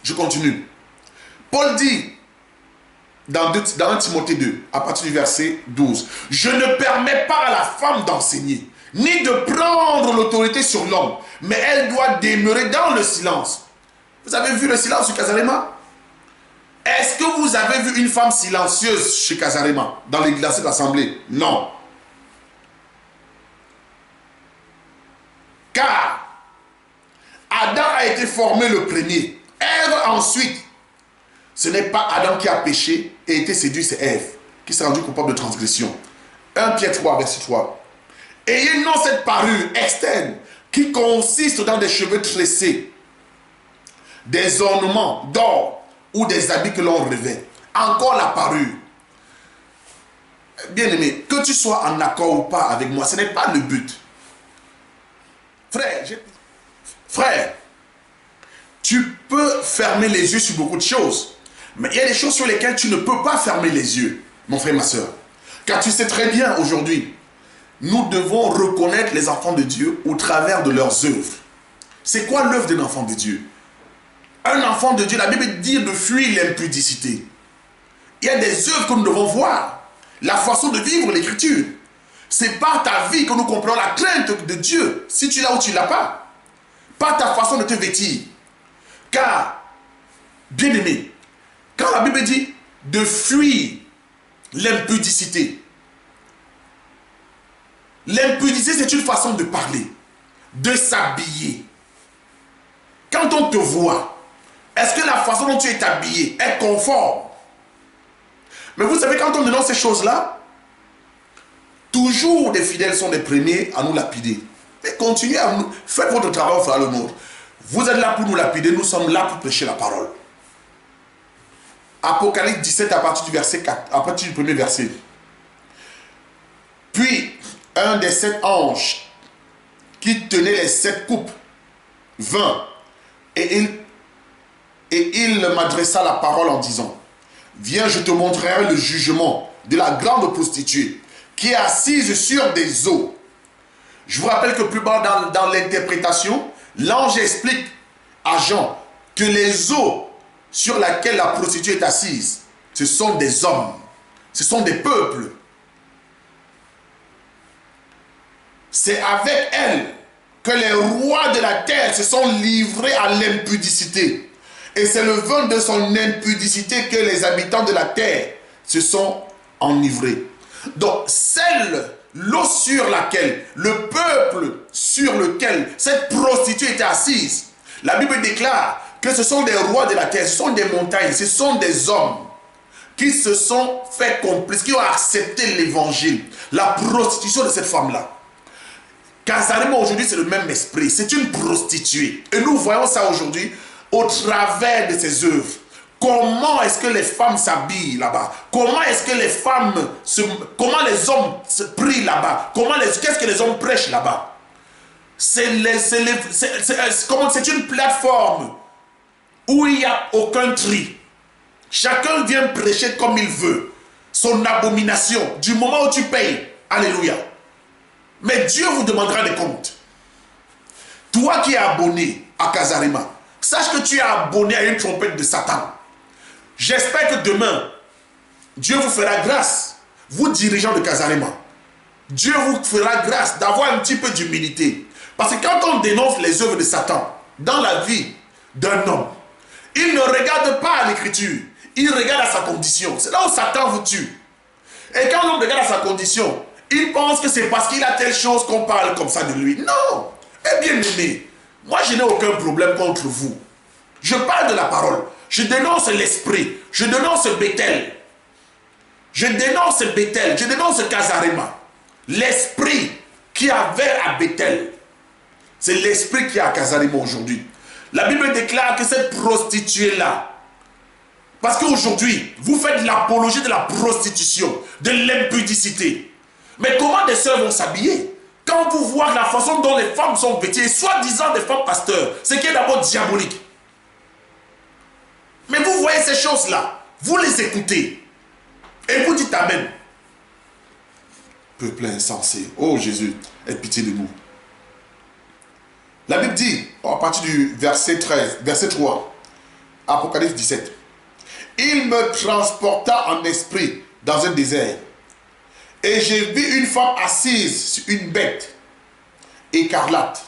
je continue, Paul dit, dans 1 Timothée 2, à partir du verset 12, je ne permets pas à la femme d'enseigner, ni de prendre l'autorité sur l'homme, mais elle doit demeurer dans le silence. Vous avez vu le silence sur Casarema? Est-ce que vous avez vu une femme silencieuse chez Casarema, dans cette assemblée? Non. Car Adam a été formé le premier, Ève ensuite. Ce n'est pas Adam qui a péché et été séduit, c'est Ève qui s'est rendue coupable de transgression. 1 Pierre 3, verset 3. Ayez non cette parure externe qui consiste dans des cheveux tressés, des ornements d'or ou des habits que l'on revêt. Encore la parure. Bien-aimé, que tu sois en accord ou pas avec moi, ce n'est pas le but. Frère, tu peux fermer les yeux sur beaucoup de choses. Mais il y a des choses sur lesquelles tu ne peux pas fermer les yeux, mon frère, ma soeur. Car tu sais très bien aujourd'hui, nous devons reconnaître les enfants de Dieu au travers de leurs œuvres. C'est quoi l'œuvre d'un enfant de Dieu? Un enfant de Dieu, la Bible dit de fuir l'impudicité. Il y a des œuvres que nous devons voir. La façon de vivre l'écriture. C'est par ta vie que nous comprenons la crainte de Dieu, si tu l'as ou tu ne l'as pas. Par ta façon de te vêtir. Car, bien aimé, quand la Bible dit de fuir l'impudicité, l'impudicité c'est une façon de parler, de s'habiller. Quand on te voit, est-ce que la façon dont tu es habillé est conforme? Mais vous savez, quand on dénonce ces choses-là, toujours des fidèles sont les premiers à nous lapider. Mais continuez à nous, faites votre travail, on fera le nôtre. Vous êtes là pour nous lapider, nous sommes là pour prêcher la parole. Apocalypse 17 à partir du verset 4, à partir du premier verset. Puis, un des 7 anges qui tenait les 7 coupes vint et Et il m'adressa la parole en disant, viens, je te montrerai le jugement de la grande prostituée qui est assise sur des eaux. Je vous rappelle que plus bas dans l'interprétation, l'ange explique à Jean que les eaux sur lesquelles la prostituée est assise, ce sont des hommes, ce sont des peuples. C'est avec elle que les rois de la terre se sont livrés à l'impudicité. Et c'est le vin de son impudicité que les habitants de la terre se sont enivrés. Donc, l'eau sur laquelle, le peuple sur lequel cette prostituée était assise, la Bible déclare que ce sont des rois de la terre, ce sont des montagnes, ce sont des hommes qui se sont fait complices, qui ont accepté l'évangile, la prostitution de cette femme-là. Kazarima aujourd'hui, c'est le même esprit, c'est une prostituée. Et nous voyons ça aujourd'hui au travers de ses œuvres. Comment est-ce que les femmes s'habillent là-bas? Comment est-ce que les femmes, comment les hommes se prient là-bas? Qu'est-ce que les hommes prêchent là-bas? C'est une plateforme où il n'y a aucun tri. Chacun vient prêcher comme il veut. Son abomination, du moment où tu payes, alléluia. Mais Dieu vous demandera des comptes. Toi qui es abonné à Kazarima, sache que tu es abonné à une trompette de Satan. J'espère que demain, Dieu vous fera grâce, vous dirigeants de Kazarima. Dieu vous fera grâce d'avoir un petit peu d'humilité. Parce que quand on dénonce les œuvres de Satan dans la vie d'un homme, il ne regarde pas à l'écriture, il regarde à sa condition. C'est là où Satan vous tue. Et quand l'homme regarde à sa condition, il pense que c'est parce qu'il a telle chose qu'on parle comme ça de lui. Non. Eh bien aimé, moi je n'ai aucun problème contre vous. Je parle de la parole. Je dénonce l'esprit. Je dénonce Bethel. Je dénonce Bethel. Je dénonce Kazarima. L'esprit qui avait à Bethel, c'est l'esprit qui a à Kazarima aujourd'hui. La Bible déclare que cette prostituée-là, parce qu'aujourd'hui, vous faites l'apologie de la prostitution, de l'impudicité. Mais comment des sœurs vont s'habiller? Quand vous voyez la façon dont les femmes sont vêtues, soi-disant des femmes pasteurs, ce qui est d'abord diabolique. Mais vous voyez ces choses-là, vous les écoutez, et vous dites Amen. Peuple insensé, oh Jésus, aie pitié de nous. La Bible dit, à partir du verset 13, verset 3, Apocalypse 17, il me transporta en esprit dans un désert, et j'ai vu une femme assise sur une bête écarlate,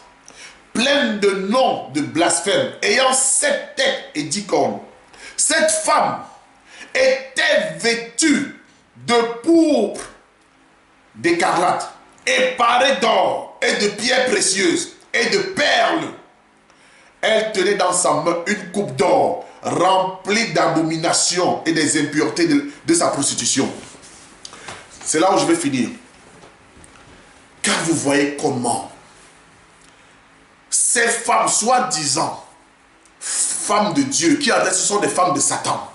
pleine de noms de blasphème, ayant 7 têtes et 10 cornes. Cette femme était vêtue de pourpre, d'écarlate, et parée d'or et de pierres précieuses et de perles. Elle tenait dans sa main une coupe d'or remplie d'abominations et des impuretés de sa prostitution. C'est là où je vais finir. Car vous voyez comment ces femmes, soi-disant femmes de Dieu, qui en fait ce sont des femmes de Satan,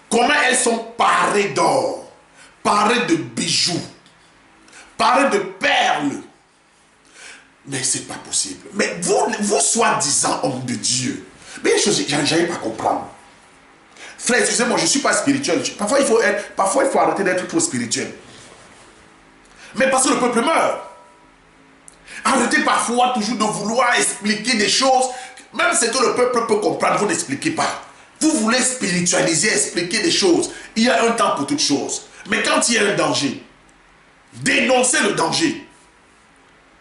comment elles sont parées d'or, parées de bijoux, parées de perles. Mais c'est pas possible. Mais vous soi-disant hommes de Dieu, mais les choses, j'arrive pas à comprendre. Frère, excusez-moi, je ne suis pas spirituel. Parfois, il faut arrêter d'être trop spirituel. Mais parce que le peuple meurt. Arrêtez parfois toujours de vouloir expliquer des choses. Même ce que le peuple peut comprendre, vous n'expliquez pas. Vous voulez spiritualiser, expliquer des choses. Il y a un temps pour toutes choses. Mais quand il y a un danger, dénoncez le danger.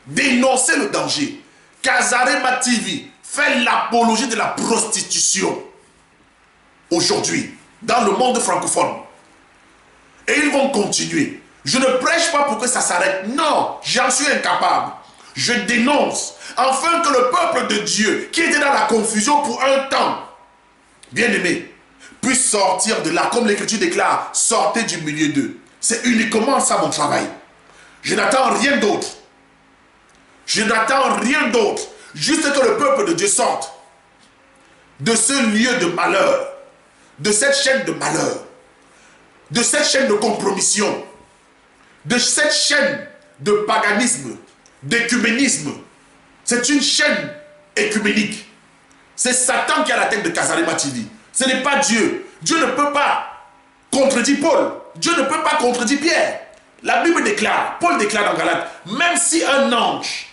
Dénoncez le danger. Kazarima TV fait l'apologie de la prostitution. Aujourd'hui, dans le monde francophone. Et ils vont continuer. Je ne prêche pas pour que ça s'arrête. Non, j'en suis incapable. Je dénonce, afin que le peuple de Dieu, qui était dans la confusion pour un temps, bien aimé, puisse sortir de là, comme l'Écriture déclare, sortez du milieu d'eux. C'est uniquement ça mon travail. Je n'attends rien d'autre. Je n'attends rien d'autre. Juste que le peuple de Dieu sorte de ce lieu de malheur, de cette chaîne de malheur, de cette chaîne de compromission, de cette chaîne de paganisme, d'écuménisme. C'est une chaîne écuménique. C'est Satan qui a la tête de Kazarema TV. Ce n'est pas Dieu. Dieu ne peut pas contredire Paul. Dieu ne peut pas contredire Pierre. La Bible déclare, Paul déclare dans Galates, même si un ange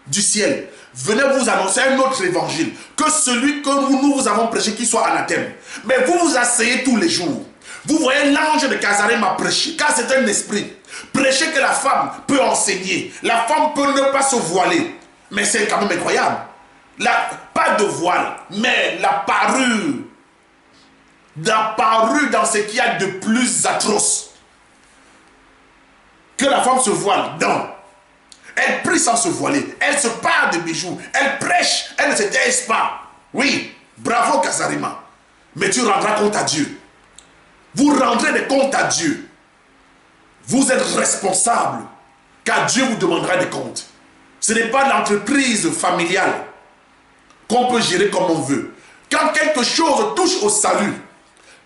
du ciel venait vous annoncer un autre évangile que celui que nous vous avons prêché, qui soit anathème. Mais vous vous asseyez tous les jours. Vous voyez l'ange de Kazarema prêcher, car c'est un esprit. Prêcher que la femme peut enseigner. La femme peut ne pas se voiler. Mais c'est quand même incroyable. Pas de voile, mais la parure dans ce qu'il y a de plus atroce. Que la femme se voile, non. Elle prie sans se voiler. Elle se parle de bijoux. Elle prêche. Elle ne se taise pas. Oui, bravo Kazarema. Mais tu rendras compte à Dieu. Vous rendrez des comptes à Dieu. Vous êtes responsable. Car Dieu vous demandera des comptes. Ce n'est pas l'entreprise familiale qu'on peut gérer comme on veut. Quand quelque chose touche au salut,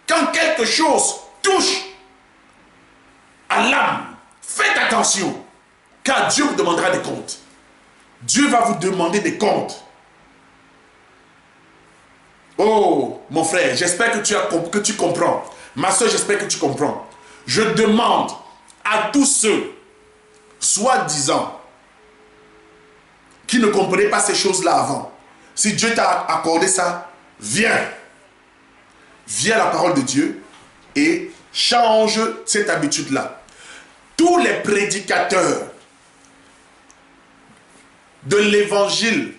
quand quelque chose touche à l'âme, faites attention, car Dieu vous demandera des comptes. Dieu va vous demander des comptes. Oh, mon frère, j'espère que tu comprends. Ma soeur, j'espère que tu comprends. Je demande à tous ceux, soi-disant, qui ne comprenaient pas ces choses-là avant, si Dieu t'a accordé ça, viens. Viens à la parole de Dieu et change cette habitude-là. Tous les prédicateurs de l'évangile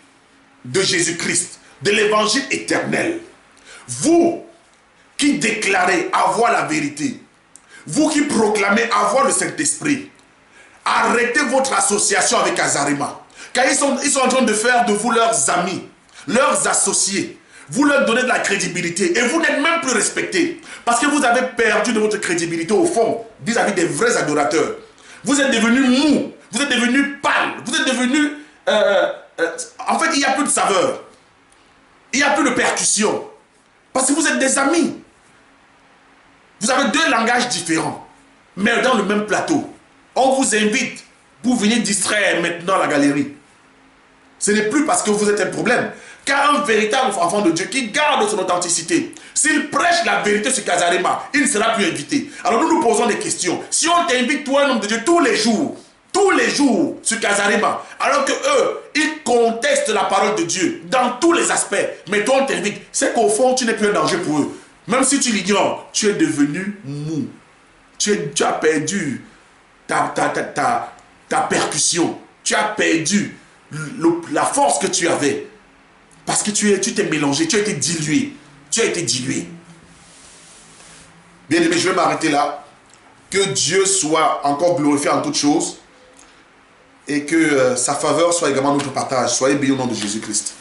de Jésus-Christ, de l'évangile éternel, vous qui déclarez avoir la vérité, vous qui proclamez avoir le Saint-Esprit, arrêtez votre association avec Kazarema. Car ils sont en train de faire de vous leurs amis, leurs associés. Vous leur donnez de la crédibilité et vous n'êtes même plus respectés. Parce que vous avez perdu de votre crédibilité au fond, vis-à-vis des vrais adorateurs. Vous êtes devenus mous, vous êtes devenus pâles, vous êtes devenus... en fait, il n'y a plus de saveur. Il n'y a plus de percussion. Parce que vous êtes des amis. Vous avez deux langages différents, mais dans le même plateau. On vous invite pour venir distraire maintenant la galerie. Ce n'est plus parce que vous êtes un problème. Car un véritable enfant de Dieu qui garde son authenticité, s'il prêche la vérité sur Kazarema, il ne sera plus invité. Alors nous nous posons des questions. Si on t'invite, toi, un homme de Dieu, tous les jours sur Kazarema, alors que eux, ils contestent la parole de Dieu dans tous les aspects, mais toi on t'invite, c'est qu'au fond tu n'es plus un danger pour eux. Même si tu l'ignores, tu es devenu mou. Tu as perdu ta percussion. Tu as perdu la force que tu avais. Parce que tu t'es mélangé, tu as été dilué. Tu as été dilué. Bien aimé, je vais m'arrêter là. Que Dieu soit encore glorifié en toutes choses. Et que sa faveur soit également notre partage. Soyez bénis au nom de Jésus-Christ.